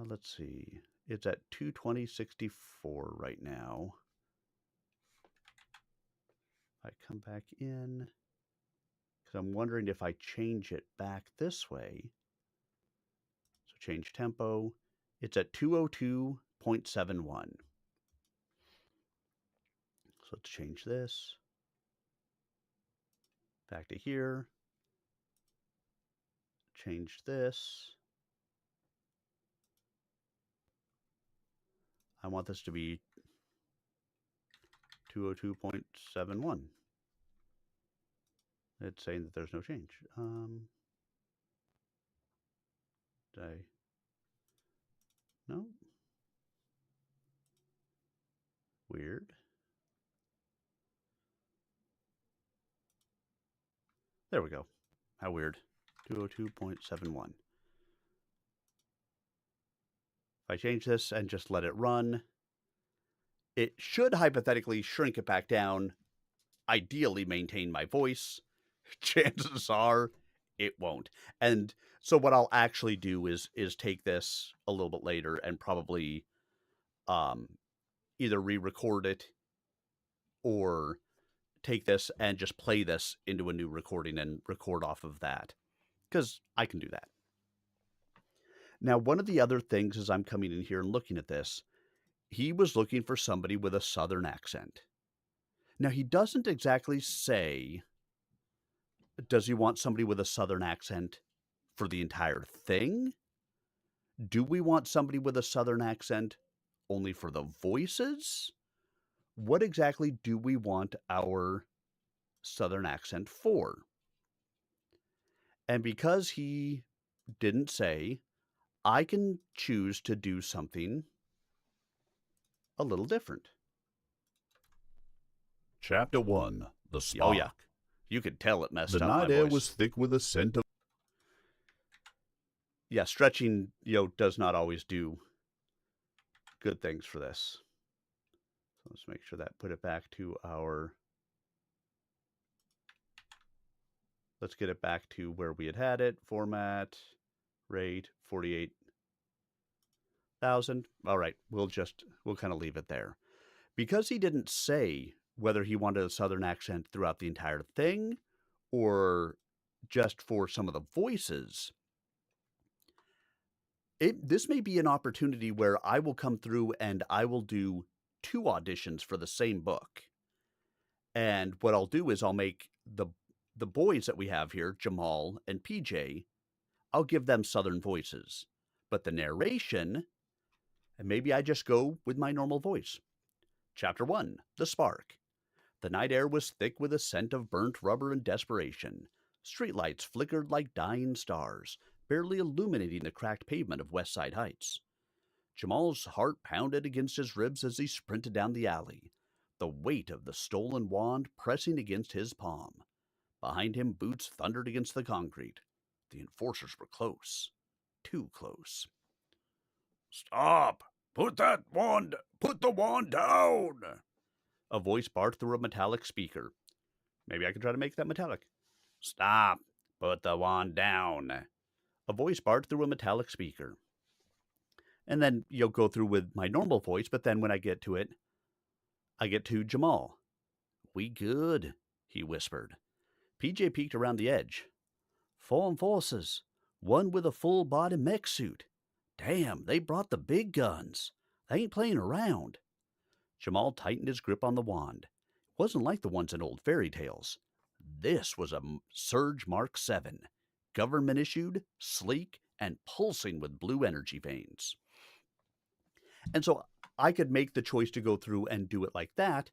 Let's see. It's at 220.64 right now. I come back in because I'm wondering if I change it back this way. So change tempo. It's at 202.71. So let's change this back to here. Change this. I want this to be 202.71. It's saying that there's no change. Did I? No? Weird. There we go. How weird. 202.71. If I change this and just let it run, it should hypothetically shrink it back down, ideally maintain my voice. Chances are it won't. And so what I'll actually do is take this a little bit later and probably either re-record it or take this and just play this into a new recording and record off of that, because I can do that. Now, one of the other things as I'm coming in here and looking at this, he was looking for somebody with a Southern accent. Now, he doesn't exactly say, does he want somebody with a Southern accent for the entire thing? Do we want somebody with a Southern accent only for the voices? What exactly do we want our Southern accent for? And because he didn't say, I can choose to do something a little different. Chapter 1, The Spark. Oh, yeah. You could tell it messed The up my night air voice. was thick with a scent of... Yeah, stretching, does not always do good things for this. So let's make sure that put it back to our... Let's get it back to where we had it. Format, rate, 48,000. All right, we'll kind of leave it there. Because he didn't say whether he wanted a Southern accent throughout the entire thing or just for some of the voices, this may be an opportunity where I will come through and I will do 2 auditions for the same book. And what I'll do is I'll make the boys that we have here, Jamal and PJ, I'll give them Southern voices. But the narration, and maybe I just go with my normal voice. Chapter 1, The Spark. The night air was thick with a scent of burnt rubber and desperation. Streetlights flickered like dying stars, barely illuminating the cracked pavement of West Side Heights. Jamal's heart pounded against his ribs as he sprinted down the alley, the weight of the stolen wand pressing against his palm. Behind him, boots thundered against the concrete. The enforcers were close. Too close. Stop! Put the wand down! A voice barked through a metallic speaker. Maybe I can try to make that metallic. Stop! Put the wand down. A voice barked through a metallic speaker. And then you'll go through with my normal voice, but then when I get to it, I get to Jamal. We good, he whispered. PJ peeked around the edge. 4 enforcers, one with a full-body mech suit. Damn, they brought the big guns. They ain't playing around. Jamal tightened his grip on the wand. It wasn't like the ones in old fairy tales. This was a Surge Mark 7, government-issued, sleek, and pulsing with blue energy veins. And so I could make the choice to go through and do it like that,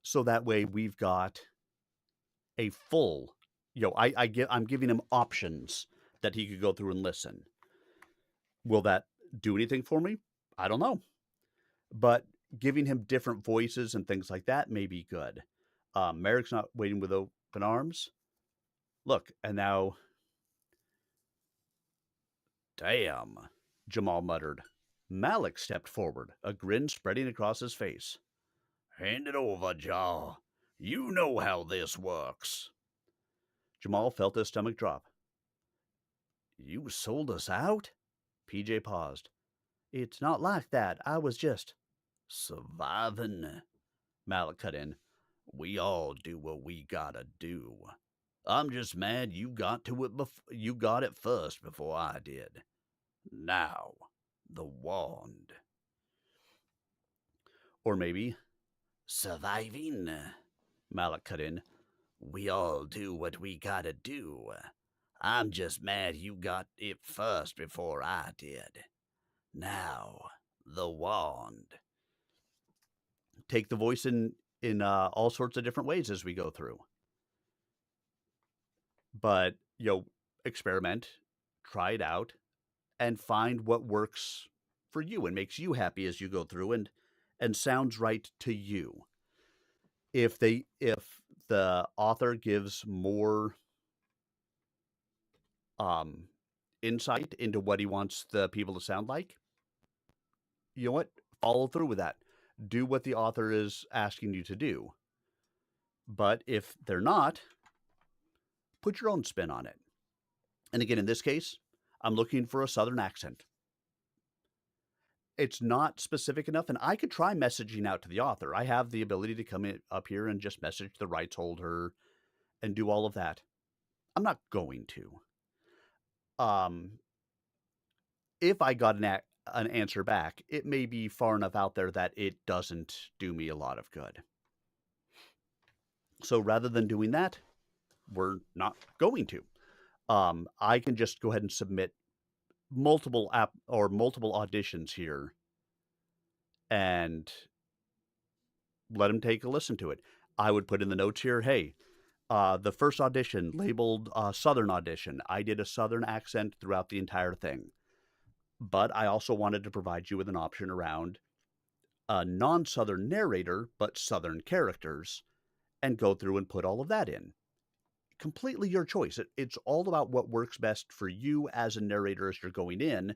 so that way we've got a full, I'm giving him options that he could go through and listen. Will that do anything for me? I don't know. But giving him different voices and things like that may be good. Merrick's not waiting with open arms. Look, and now... Damn, Jamal muttered. Malik stepped forward, a grin spreading across his face. Hand it over, Jaw. You know how this works. Jamal felt his stomach drop. You sold us out? PJ paused. It's not like that. I was just surviving. Malik cut in. We all do what we gotta do. I'm just mad you got it first before I did. Now, the wand. Or maybe, surviving. Malik cut in. We all do what we gotta do. I'm just mad you got it first before I did. Now, the wand. Take the voice in all sorts of different ways as we go through. But, experiment, try it out, and find what works for you and makes you happy as you go through and sounds right to you. If the author gives more insight into what he wants the people to sound like, you know what? Follow through with that. Do what the author is asking you to do. But if they're not, put your own spin on it. And again, in this case, I'm looking for a Southern accent. It's not specific enough, and I could try messaging out to the author. I have the ability to come up here and just message the rights holder and do all of that. I'm not going to. If I got an answer back, it may be far enough out there that it doesn't do me a lot of good. So rather than doing that, we're not going to. I can just go ahead and submit multiple auditions here and let them take a listen to it. I would put in the notes here, hey, the first audition labeled Southern audition. I did a Southern accent throughout the entire thing. But I also wanted to provide you with an option around a non-Southern narrator, but Southern characters, and go through and put all of that in. Completely your choice. It's all about what works best for you as a narrator as you're going in,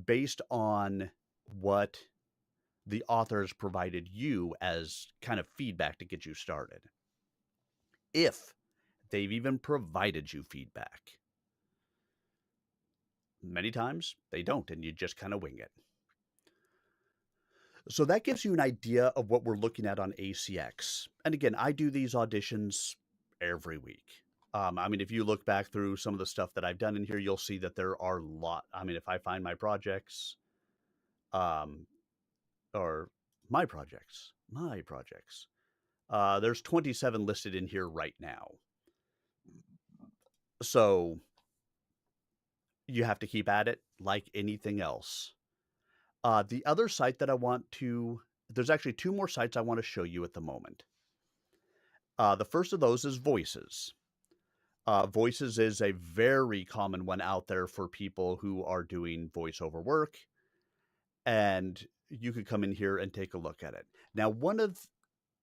based on what the author has provided you as kind of feedback to get you started. If they've even provided you feedback. Many times they don't, and you just kind of wing it. So that gives you an idea of what we're looking at on ACX. And again, I do these auditions every week. If you look back through some of the stuff that I've done in here, you'll see that there are a lot. If I find my projects, or my projects, there's 27 listed in here right now. So you have to keep at it like anything else. The other site that there's actually two more sites I want to show you at the moment. The first of those is Voices. Voices is a very common one out there for people who are doing voiceover work. And you could come in here and take a look at it. Now,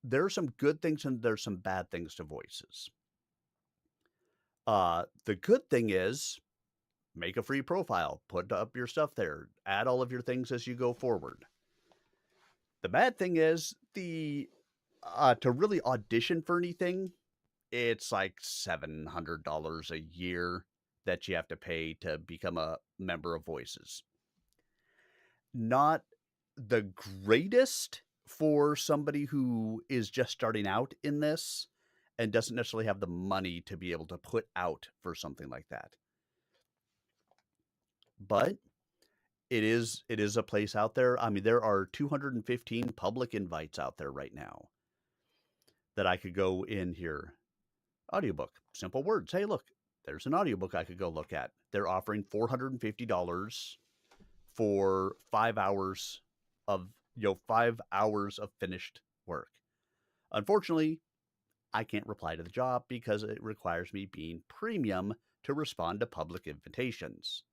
there are some good things and there's some bad things to Voices. The good thing is, make a free profile, put up your stuff there, add all of your things as you go forward. The bad thing is to really audition for anything, it's like $700 a year that you have to pay to become a member of Voices. Not the greatest for somebody who is just starting out in this and doesn't necessarily have the money to be able to put out for something like that. But it is a place out there. There are 215 public invites out there right now that I could go in here. Audiobook, simple words. Hey, look, there's an audiobook I could go look at. They're offering $450 for 5 hours of 5 hours of finished work. Unfortunately, I can't reply to the job because it requires me being premium to respond to public invitations.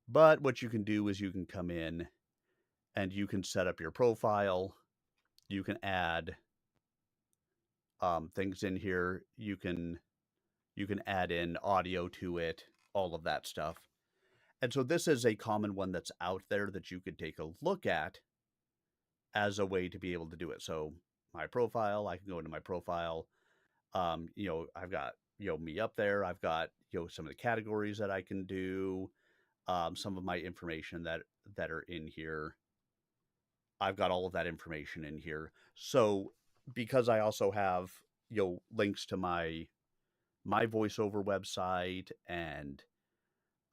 But what you can do is you can come in and you can set up your profile. You can add things in here. You can add in audio to it, all of that stuff. And so this is a common one that's out there that you could take a look at as a way to be able to do it. So my profile, I can go into my profile. I've got, me up there. I've got, some of the categories that I can do. Some of my information that are in here. I've got all of that information in here. So because I also have links to my voiceover website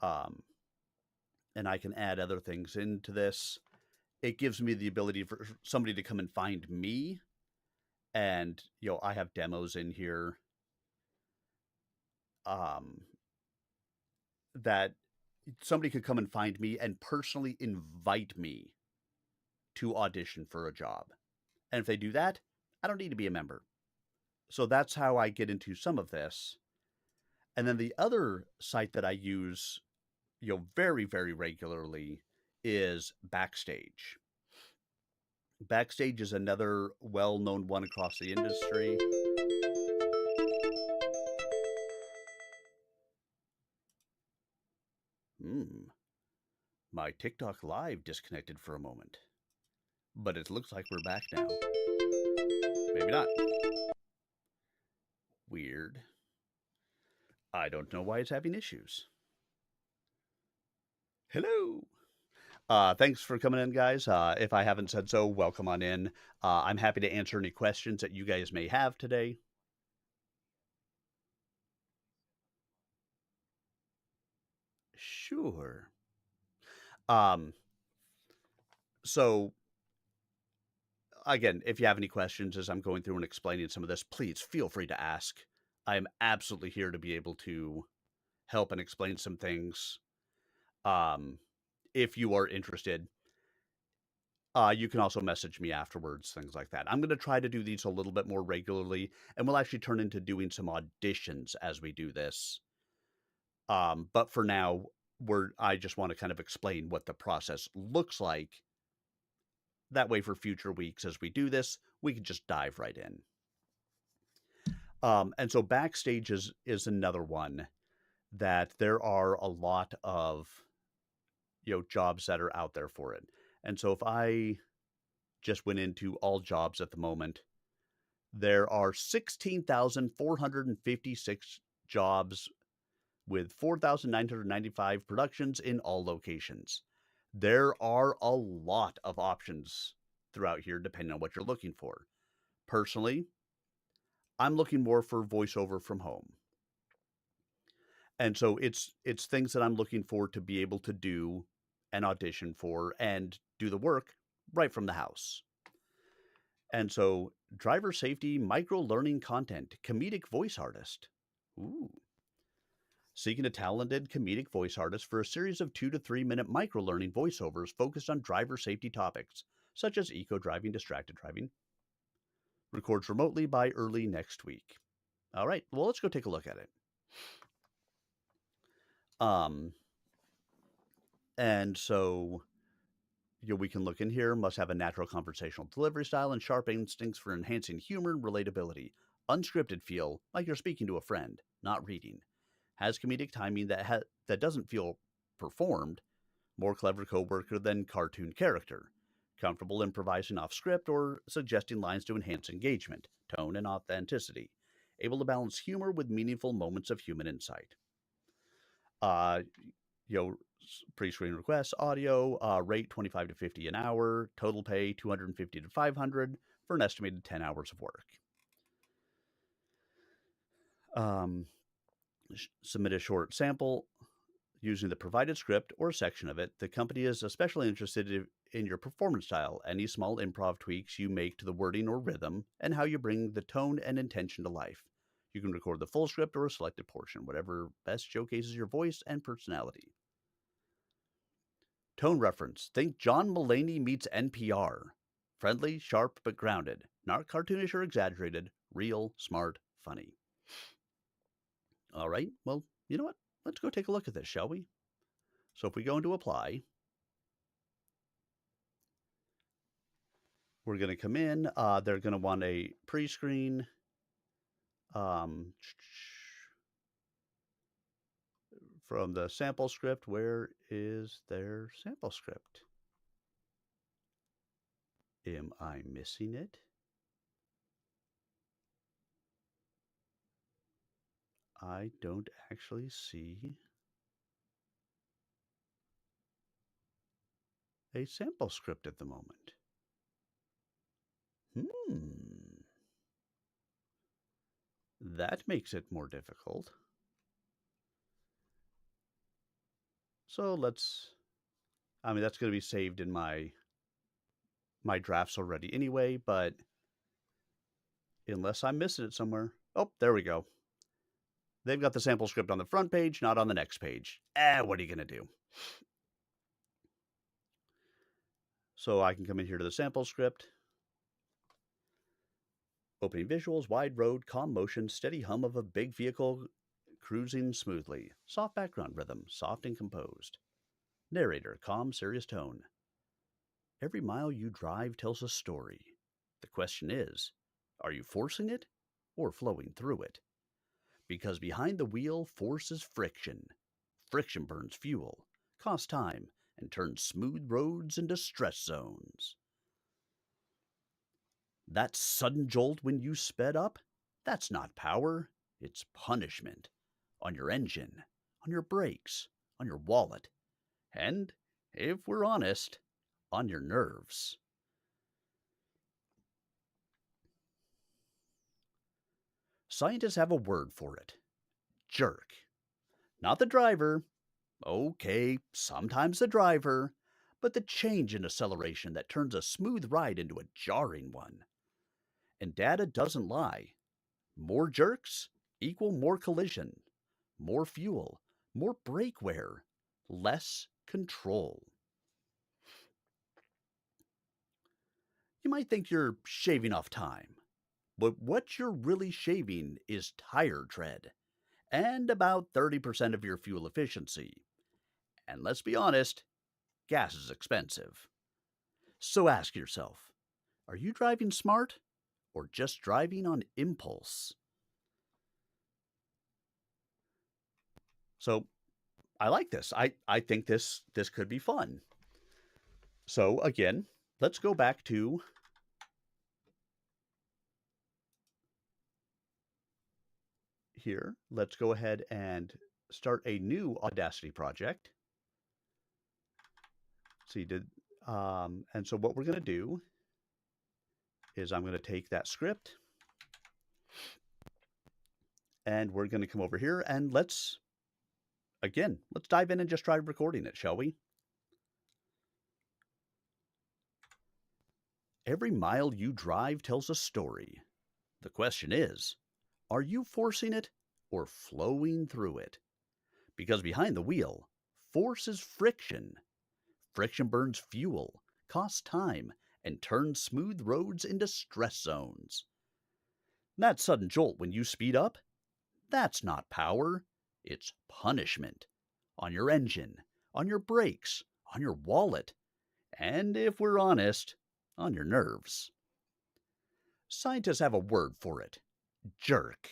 um and I can add other things into this. It gives me the ability for somebody to come and find me, and I have demos in here um that somebody could come and find me and personally invite me to audition for a job. And if they do that, I don't need to be a member. So that's how I get into some of this. And then the other site that I use, very, very regularly is Backstage. Backstage is another well-known one across the industry. Hmm, my TikTok live disconnected for a moment, but it looks like we're back now. Maybe not. Weird. I don't know why it's having issues. Hello. Thanks for coming in, guys. If I haven't said so, welcome on in. I'm happy to answer any questions that you guys may have today. Sure. Um, so again, if you have any questions as I'm going through and explaining some of this, please feel free to ask. I am absolutely here to be able to help and explain some things. Um, if you are interested, you can also message me afterwards, things like that. I'm going to try to do these a little bit more regularly, and we'll actually turn into doing some auditions as we do this. But for now, I just want to kind of explain what the process looks like. That way, for future weeks as we do this, we can just dive right in. And so Backstage is another one that there are a lot of jobs that are out there for it. And so if I just went into all jobs at the moment, there are 16,456 jobs with 4,995 productions in all locations. There are a lot of options throughout here depending on what you're looking for. Personally, I'm looking more for voiceover from home. And so it's things that I'm looking for to be able to do an audition for and do the work right from the house. And so driver safety, micro learning content, comedic voice artist. Ooh. Seeking a talented comedic voice artist for a series of 2 to 3 minute micro learning voiceovers focused on driver safety topics, such as eco driving, distracted driving. Records remotely by early next week. All right, well, let's go take a look at it. Um, and so we can look in here. Must have a natural conversational delivery style and sharp instincts for enhancing humor and relatability. Unscripted feel, like you're speaking to a friend, not reading. Has comedic timing that doesn't feel performed. More clever coworker than cartoon character. Comfortable improvising off script or suggesting lines to enhance engagement, tone, and authenticity. Able to balance humor with meaningful moments of human insight. Uh, you know, pre-screen requests, audio, rate 25 to 50 an hour, total pay 250 to 500 for an estimated 10 hours of work. Um, Submit a short sample using the provided script or section of it. The company is especially interested in your performance style, any small improv tweaks you make to the wording or rhythm, and how you bring the tone and intention to life. You can record the full script or a selected portion, whatever best showcases your voice and personality. Tone reference. Think John Mulaney meets NPR. Friendly, sharp, but grounded. Not cartoonish or exaggerated. Real, smart, funny. All right, well, you know what? Let's go take a look at this, shall we? So if we go into apply, we're going to come in. They're going to want a pre-screen. Um, from the sample script, where is their sample script? Am I missing it? I don't actually see. a sample script at the moment. That makes it more difficult. So that's going to be saved in my drafts already anyway, but unless I'm missing it somewhere. Oh, there we go. They've got the sample script on the front page, not on the next page. What are you going to do? So I can come in here to the sample script. Opening visuals, wide road, calm motion, steady hum of a big vehicle cruising smoothly. Soft background rhythm, soft and composed. Narrator, calm, serious tone. Every mile you drive tells a story. The question is, are you forcing it or flowing through it? Because behind the wheel, force is friction. Friction burns fuel, costs time, and turns smooth roads into stress zones. That sudden jolt when you sped up, that's not power, it's punishment. On your engine, on your brakes, on your wallet, and, if we're honest, on your nerves. Scientists have a word for it. Jerk. Not the driver. Okay, sometimes the driver, but the change in acceleration that turns a smooth ride into a jarring one. And data doesn't lie. More jerks equal more collision, more fuel, more brake wear, less control. You might think you're shaving off time, but what you're really shaving is tire tread and about 30% of your fuel efficiency. And let's be honest, gas is expensive. So ask yourself, are you driving smart or just driving on impulse? So I like this. I think this could be fun. So again, let's go back to here. Let's go ahead and start a new Audacity project. See, and so what we're going to do is I'm going to take that script and we're going to come over here and let's dive in and just try recording it, shall we? Every mile you drive tells a story. The question is, are you forcing it or flowing through it? Because behind the wheel, force is friction. Friction burns fuel, costs time, and turns smooth roads into stress zones. That sudden jolt when you speed up, that's not power, it's punishment. On your engine, on your brakes, on your wallet, and if we're honest, on your nerves. Scientists have a word for it. Jerk.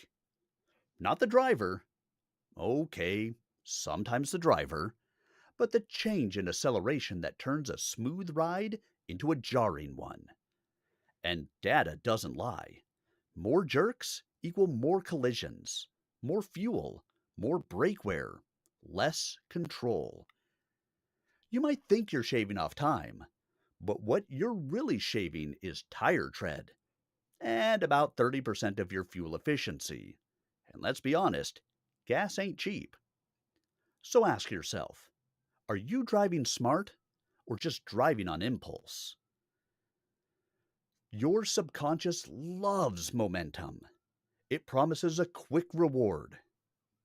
Not the driver. Okay, sometimes the driver. But the change in acceleration that turns a smooth ride into a jarring one. And data doesn't lie. More jerks equal more collisions, more fuel, more brake wear, less control. You might think you're shaving off time, but what you're really shaving is tire tread and about 30% of your fuel efficiency. And let's be honest, gas ain't cheap. So ask yourself, are you driving smart or just driving on impulse? Your subconscious loves momentum. It promises a quick reward.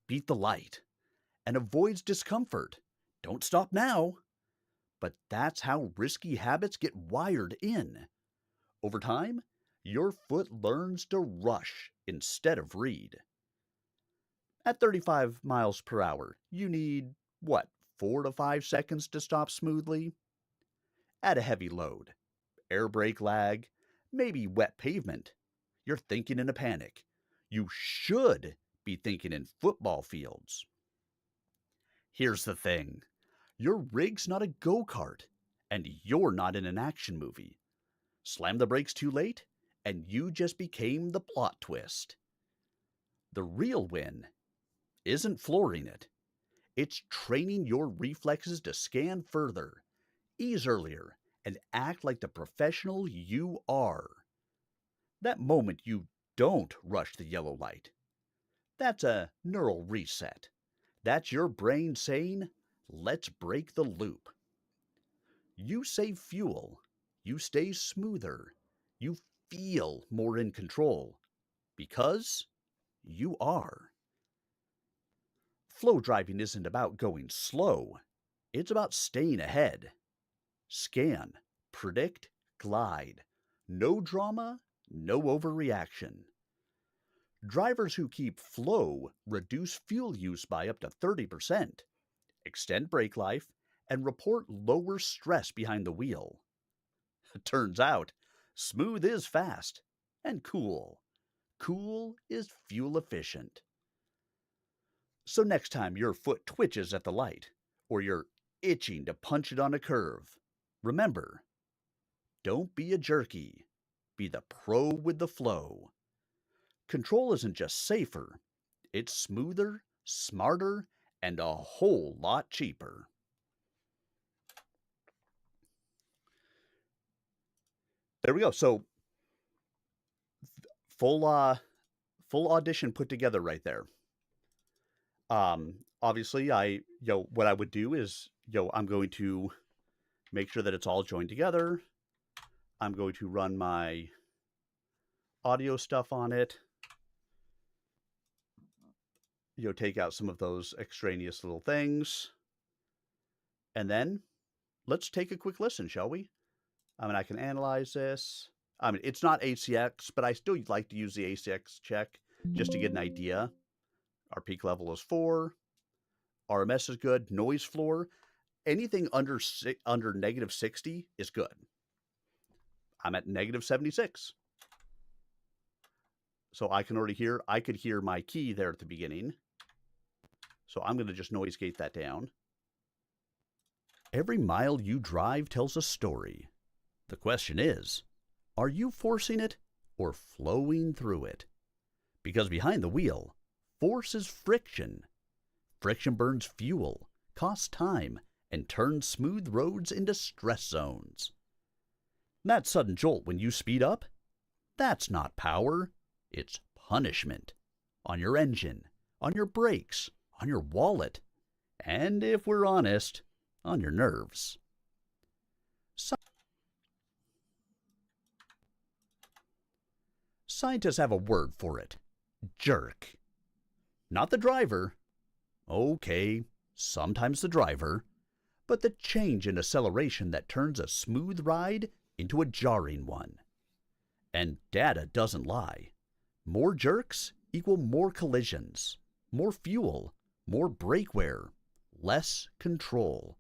Beat the light and avoids discomfort. Don't stop now. But that's how risky habits get wired in. Over time, your foot learns to rush instead of read. At 35 miles per hour, you need, 4 to 5 seconds to stop smoothly? At a heavy load, air brake lag, maybe wet pavement, you're thinking in a panic. You should be thinking in football fields. Here's the thing. Your rig's not a go-kart, and you're not in an action movie. Slam the brakes too late, and you just became the plot twist. The real win isn't flooring it. It's training your reflexes to scan further, Ease earlier and act like the professional you are. That moment you don't rush the yellow light. That's a neural reset. That's your brain saying, let's break the loop. You save fuel. You stay smoother. You feel more in control because you are. Flow driving isn't about going slow, it's about staying ahead. Scan, predict, glide. No drama, no overreaction. Drivers who keep flow reduce fuel use by up to 30%, extend brake life, and report lower stress behind the wheel. Turns out, smooth is fast and cool. Cool is fuel efficient. So next time your foot twitches at the light, or you're itching to punch it on a curve, remember, don't be a jerky. Be the pro with the flow. Control isn't just safer, it's smoother, smarter, and a whole lot cheaper. There we go. So full full audition put together right there. Obviously what I would do is, I'm going to make sure that it's all joined together. I'm going to run my audio stuff on it. Take out some of those extraneous little things. And then let's take a quick listen, shall we? I can analyze this. It's not ACX, but I still like to use the ACX check just to get an idea. Our peak level is 4. RMS is good. Noise floor, anything under negative 60 is good. I'm at negative 76. So I could hear my key there at the beginning. So I'm going to just noise gate that down. Every mile you drive tells a story. The question is, are you forcing it or flowing through it? Because behind the wheel, force is friction. Friction burns fuel, costs time, and turns smooth roads into stress zones. That sudden jolt when you speed up, that's not power, it's punishment. On your engine, on your brakes, on your wallet, and if we're honest, on your nerves. Scientists have a word for it. Jerk. Not the driver. Okay, sometimes the driver. But the change in acceleration that turns a smooth ride into a jarring one. And data doesn't lie. More jerks equal more collisions, more fuel, more brake wear, less control.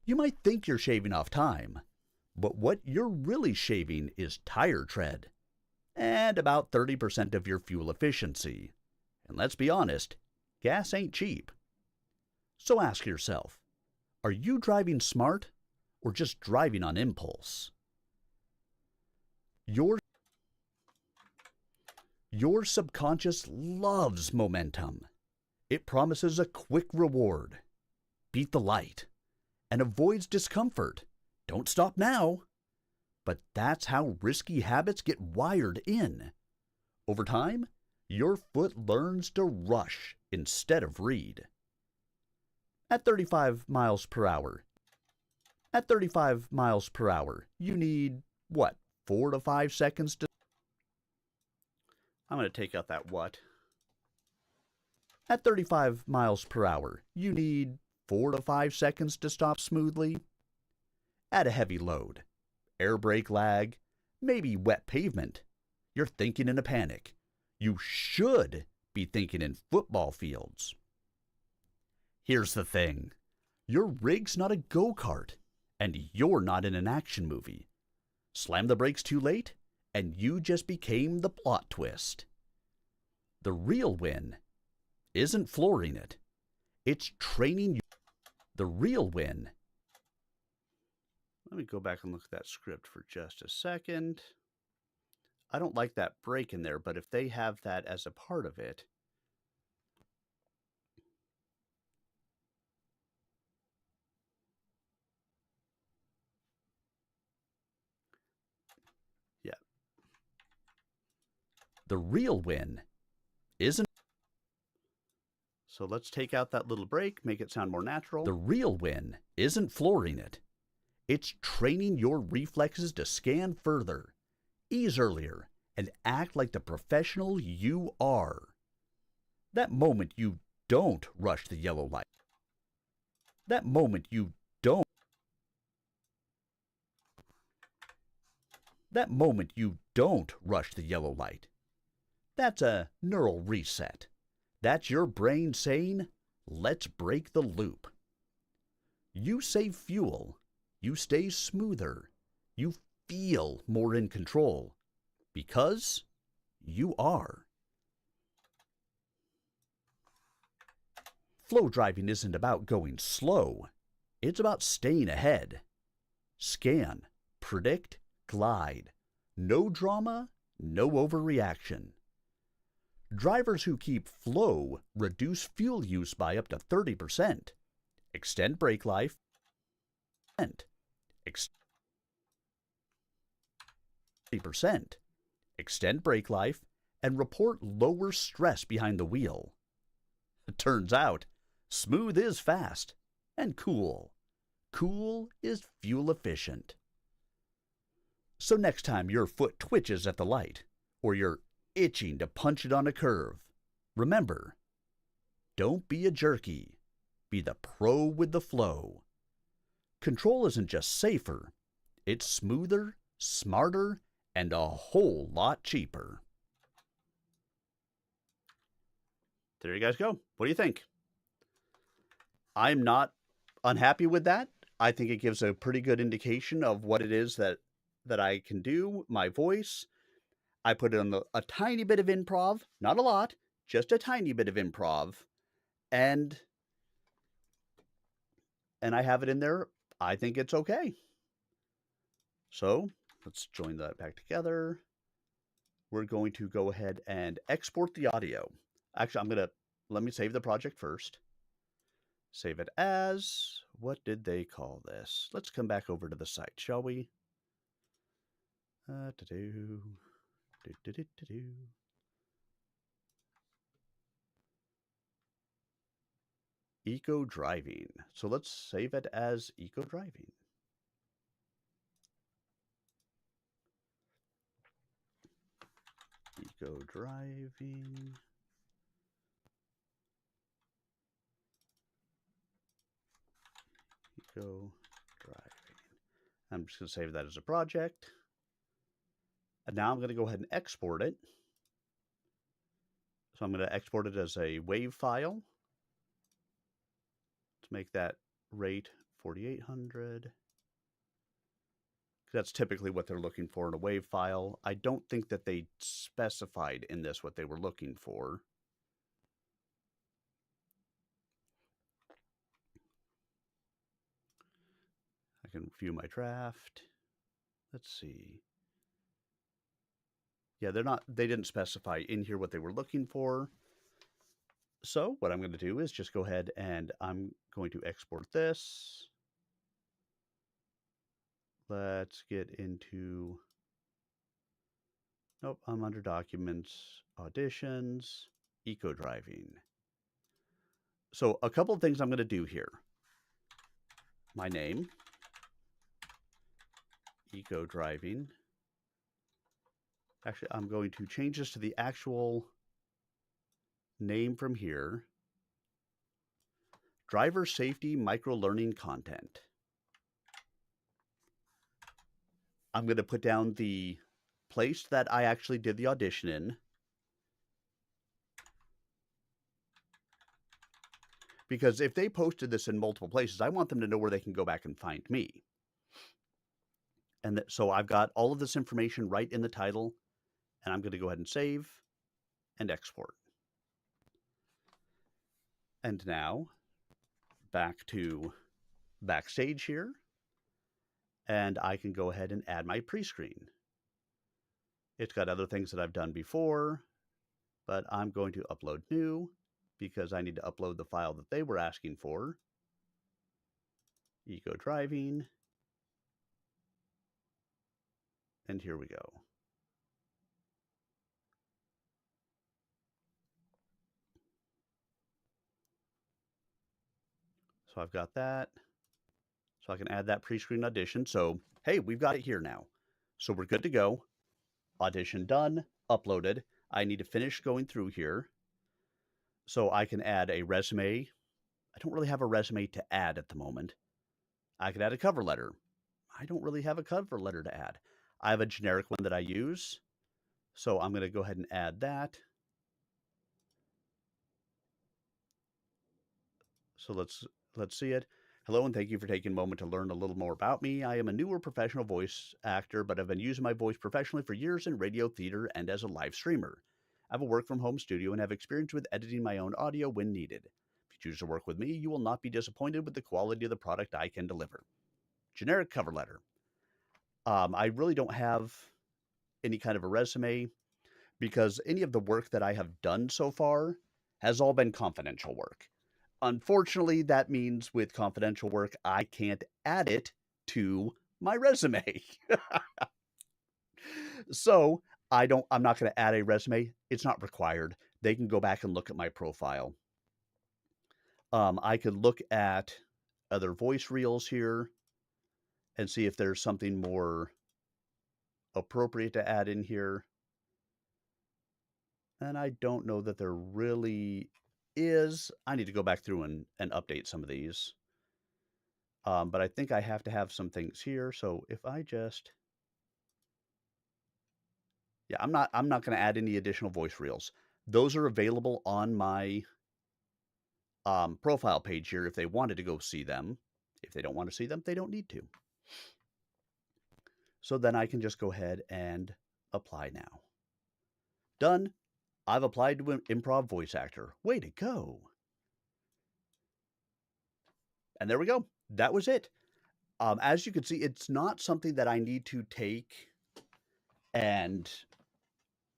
You might think you're shaving off time, but what you're really shaving is tire tread and about 30% of your fuel efficiency. And let's be honest, gas ain't cheap. So ask yourself, are you driving smart or just driving on impulse? Your subconscious loves momentum. It promises a quick reward. Beat the light. And avoids discomfort. Don't stop now. But that's how risky habits get wired in. Over time, your foot learns to rush instead of read. At 35 miles per hour, you need, 4 to 5 seconds to... I'm going to take out that what. At 35 miles per hour, you need 4 to 5 seconds to stop smoothly. At a heavy load, air brake lag, maybe wet pavement, you're thinking in a panic. You should be thinking in football fields. Here's the thing. Your rig's not a go-kart, and you're not in an action movie. Slam the brakes too late, and you just became the plot twist. The real win isn't flooring it. It's training you. The real win. Let me go back and look at that script for just a second. I don't like that break in there, but if they have that as a part of it, The real win isn't. So let's take out that little break, make it sound more natural. The real win isn't flooring it. It's training your reflexes to scan further, ease earlier, and act like the professional you are. That moment you don't rush the yellow light. That moment you don't. That moment you don't rush the yellow light. That's a neural reset. That's your brain saying, let's break the loop. You save fuel. You stay smoother. You feel more in control. Because you are. Flow driving isn't about going slow. It's about staying ahead. Scan, predict, glide. No drama, no overreaction. Drivers who keep flow reduce fuel use by up to 30%. Extend brake life. Extend 30%. Extend brake life and report lower stress behind the wheel. It turns out, smooth is fast and cool. Cool is fuel efficient. So next time your foot twitches at the light or you're itching to punch it on a curve, remember, don't be a jerky. Be the pro with the flow. Control isn't just safer, it's smoother, smarter, and a whole lot cheaper. There you guys go. What do you think? I'm not unhappy with that. I think it gives a pretty good indication of what it is that I can do, my voice. I put in a tiny bit of improv, not a lot, just a tiny bit of improv, and I have it in there. I think it's okay. So let's join that back together. We're going to go ahead and export the audio. Actually, let me save the project first. Save it as, what did they call this? Let's come back over to the site, shall we? Eco driving. So let's save it as eco driving. Eco driving. Eco driving. I'm just going to save that as a project. And now I'm going to go ahead and export it. So I'm going to export it as a WAV file. Let's make that rate 4800. That's typically what they're looking for in a WAV file. I don't think that they specified in this what they were looking for. I can view my draft. Let's see. Yeah, they didn't specify in here what they were looking for. So what I'm going to do is just go ahead and I'm going to export this. Let's get into, nope, I'm under documents, auditions, eco driving. So a couple of things I'm going to do here. My name, eco driving. Actually, I'm going to change this to the actual name from here. Driver safety micro learning content. I'm going to put down the place that I actually did the audition in. Because if they posted this in multiple places, I want them to know where they can go back and find me. And so I've got all of this information right in the title, and I'm going to go ahead and save and export. And now back to Backstage here, and I can go ahead and add my pre-screen. It's got other things that I've done before, but I'm going to upload new because I need to upload the file that they were asking for. Eco driving. And here we go. So I've got that. So I can add that pre-screen audition. So, hey, we've got it here now. So we're good to go. Audition done, uploaded. I need to finish going through here. So I can add a resume. I don't really have a resume to add at the moment. I could add a cover letter. I don't really have a cover letter to add. I have a generic one that I use. So I'm going to go ahead and add that. So let's see it. Hello, and thank you for taking a moment to learn a little more about me. I am a newer professional voice actor, but I've been using my voice professionally for years in radio, theater, and as a live streamer. I have a work from home studio and have experience with editing my own audio when needed. If you choose to work with me, you will not be disappointed with the quality of the product I can deliver. Generic cover letter. I really don't have any kind of a resume because any of the work that I have done so far has all been confidential work. Unfortunately, that means with confidential work, I can't add it to my resume. So I'm not going to add a resume. It's not required. They can go back and look at my profile. I could look at other voice reels here and see if there's something more appropriate to add in here. And I don't know that there really is. I need to go back through and update some of these. But I think I have to have some things here. So if I just, yeah, I'm not going to add any additional voice reels. Those are available on my profile page here if they wanted to go see them. If they don't want to see them, they don't need to. So then I can just go ahead and apply now. Done. I've applied to an improv voice actor. Way to go. And there we go. That was it. As you can see, it's not something that I need to take and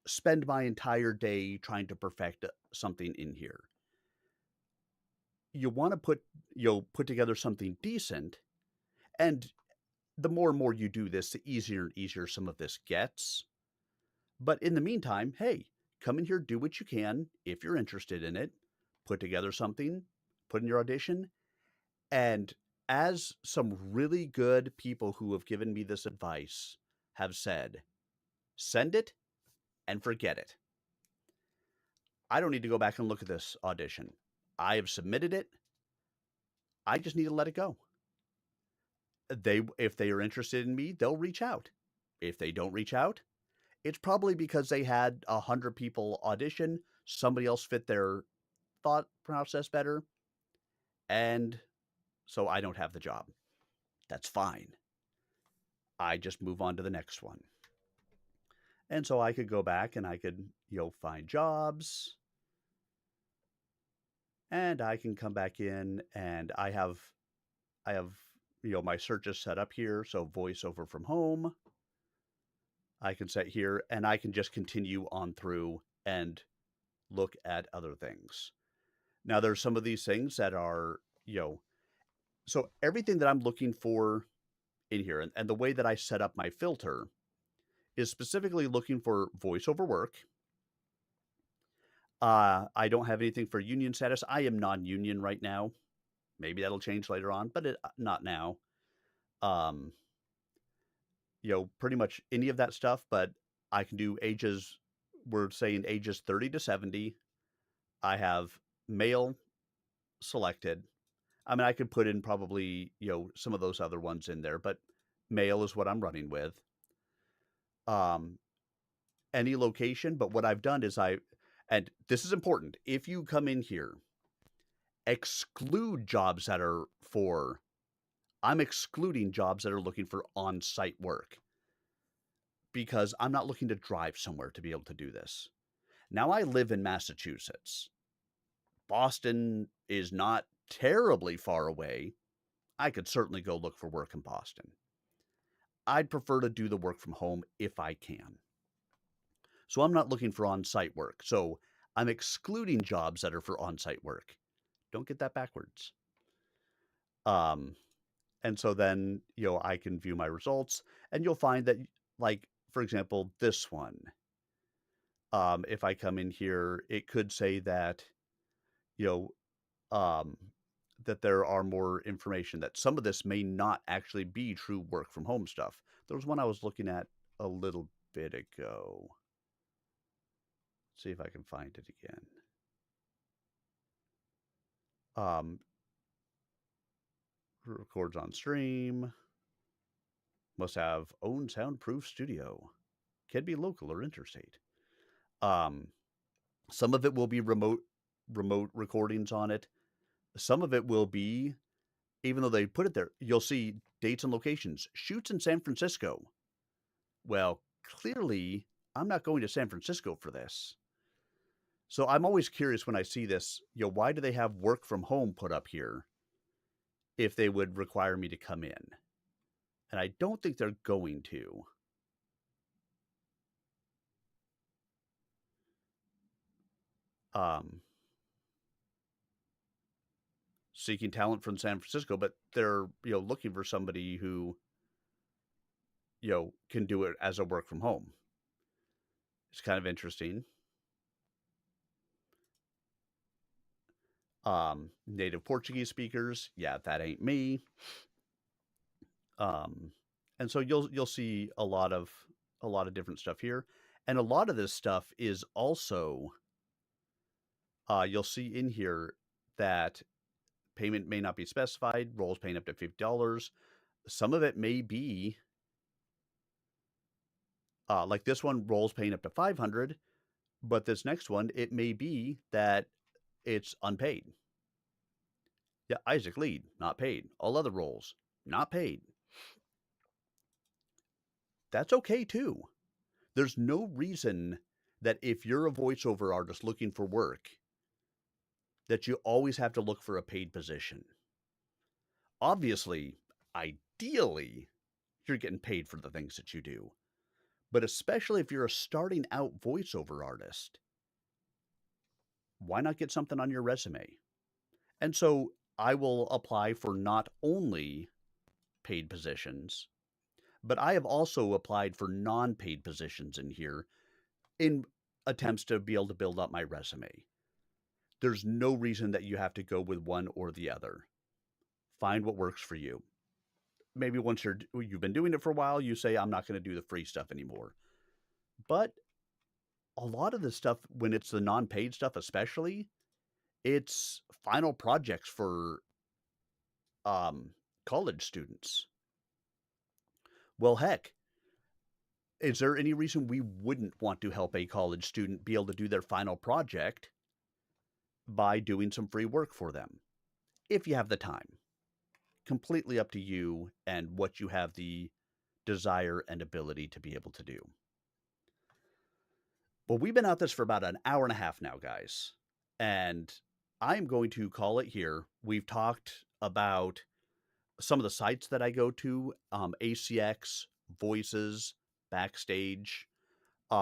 spend my entire day trying to perfect something in here. You want to put together something decent, and the more and more you do this, the easier and easier some of this gets. But in the meantime, hey, come in here, do what you can if you're interested in it, put together something, put in your audition, and as some really good people who have given me this advice have said, send it and forget it. I don't need to go back and look at this audition. I have submitted it. I just need to let it go. If they are interested in me, they'll reach out. If they don't reach out, it's probably because they had 100 people audition, somebody else fit their thought process better, and so I don't have the job. That's fine. I just move on to the next one. And so I could go back and I could, find jobs. And I can come back in and I have my searches set up here. So voiceover from home. I can set here and I can just continue on through and look at other things. Now there's some of these things that are, so everything that I'm looking for in here and the way that I set up my filter is specifically looking for voiceover work. I don't have anything for union status. I am non-union right now. Maybe that'll change later on, but not now. Pretty much any of that stuff, but I can do ages. We're saying ages 30 to 70. I have male selected. I mean, I could put in probably, some of those other ones in there, but male is what I'm running with. Any location, but what I've done is and this is important. If you come in here, exclude jobs that are I'm excluding jobs that are looking for on-site work because I'm not looking to drive somewhere to be able to do this. Now I live in Massachusetts. Boston is not terribly far away. I could certainly go look for work in Boston. I'd prefer to do the work from home if I can. So I'm not looking for on-site work. So I'm excluding jobs that are for on-site work. Don't get that backwards. And so then, I can view my results and you'll find that, like, for example, this one, if I come in here, it could say that, that there are more information, that some of this may not actually be true work from home stuff. There was one I was looking at a little bit ago. See if I can find it again. Records on stream. Must have own soundproof studio. Can be local or interstate. Some of it will be remote recordings on it. Some of it will be, even though they put it there, you'll see dates and locations. Shoots in San Francisco. Well, clearly, I'm not going to San Francisco for this. So I'm always curious when I see this, why do they have work from home put up here if they would require me to come in? And I don't think they're going to. Seeking talent from San Francisco, but they're, looking for somebody who, can do it as a work from home. It's kind of interesting. Native Portuguese speakers, yeah, that ain't me. And so you'll see a lot of different stuff here, and a lot of this stuff is also you'll see in here that payment may not be specified. Roles paying up to $50. Some of it may be like this one, roles paying up to $500, but this next one, it may be that it's unpaid. Yeah, Isaac Lead, not paid. All other roles, not paid. That's okay too. There's no reason that if you're a voiceover artist looking for work, that you always have to look for a paid position. Obviously, ideally, you're getting paid for the things that you do. But especially if you're a starting out voiceover artist, why not get something on your resume? And so I will apply for not only paid positions, but I have also applied for non-paid positions in here in attempts to be able to build up my resume. There's no reason that you have to go with one or the other. Find what works for you. Maybe once you've been doing it for a while, you say, I'm not going to do the free stuff anymore. But a lot of the stuff, when it's the non-paid stuff especially, it's final projects for college students. Well, heck, is there any reason we wouldn't want to help a college student be able to do their final project by doing some free work for them, if you have the time? Completely up to you and what you have the desire and ability to be able to do. Well, we've been at this for about an hour and a half now, guys, and I'm going to call it here. We've talked about some of the sites that I go to, ACX, Voices, Backstage.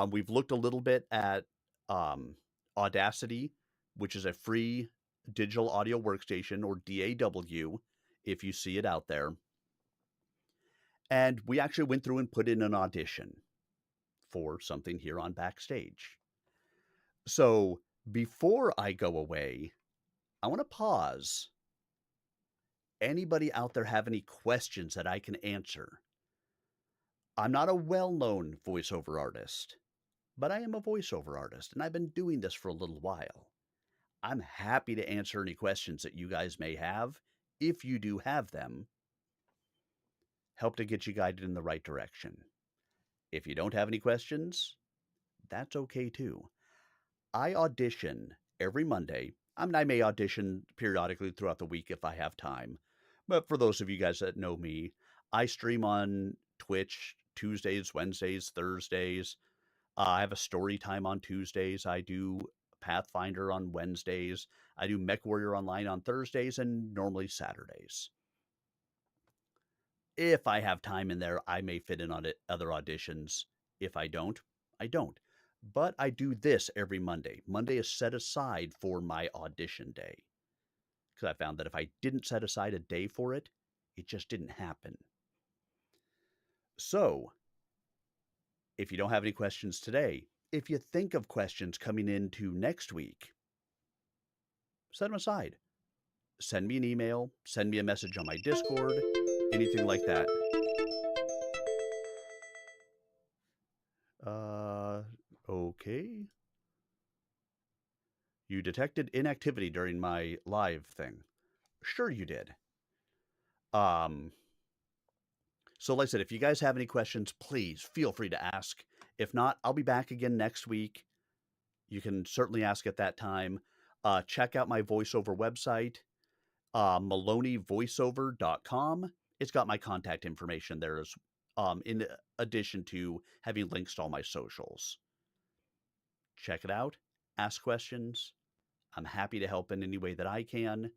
We've looked a little bit at Audacity, which is a free digital audio workstation, or DAW, if you see it out there. And we actually went through and put in an audition for something here on Backstage. So before I go away, I want to pause. Anybody out there have any questions that I can answer? I'm not a well-known voiceover artist, but I am a voiceover artist, and I've been doing this for a little while. I'm happy to answer any questions that you guys may have, if you do have them. Help to get you guided in the right direction. If you don't have any questions, that's okay too. I audition every Monday. I mean, I may audition periodically throughout the week if I have time. But for those of you guys that know me, I stream on Twitch Tuesdays, Wednesdays, Thursdays. I have a story time on Tuesdays. I do Pathfinder on Wednesdays. I do MechWarrior Online on Thursdays and normally Saturdays. If I have time in there, I may fit in on it, other auditions. If I don't, I don't. But I do this every Monday. Monday is set aside for my audition day, because I found that if I didn't set aside a day for it, it just didn't happen. So, if you don't have any questions today, if you think of questions coming into next week, set them aside. send me an email, send me a message on my Discord, anything like that. Okay. You detected inactivity during my live thing. Sure you did. Um, so like I said, if you guys have any questions, please feel free to ask. If not, I'll be back again next week. You can certainly ask at that time. Check out my voiceover website, maloneyvoiceover.com. It's got my contact information there as in addition to having links to all my socials. Check it out. Ask questions. I'm happy to help in any way that I can.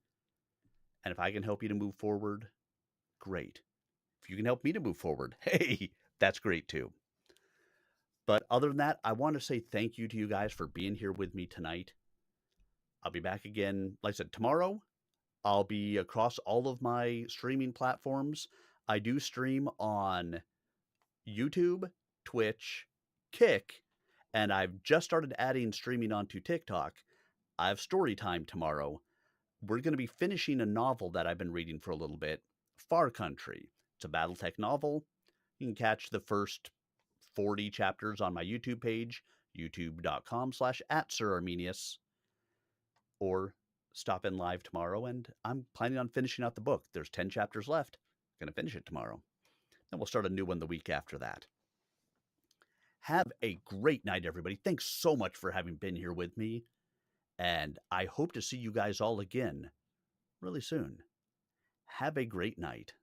And if I can help you to move forward, great. If you can help me to move forward, hey, that's great too. But other than that, I want to say thank you to you guys for being here with me tonight. I'll be back again, like I said, tomorrow. I'll be across all of my streaming platforms. I do stream on YouTube, Twitch, Kick, and I've just started adding streaming onto TikTok. I have story time tomorrow. We're going to be finishing a novel that I've been reading for a little bit, Far Country. It's a Battletech novel. You can catch the first 40 chapters on my YouTube page, youtube.com/@SirArminius, or stop in live tomorrow, and I'm planning on finishing out the book. There's 10 chapters left. I'm going to finish it tomorrow. Then we'll start a new one the week after that. Have a great night, everybody. Thanks so much for having been here with me, and I hope to see you guys all again really soon. Have a great night.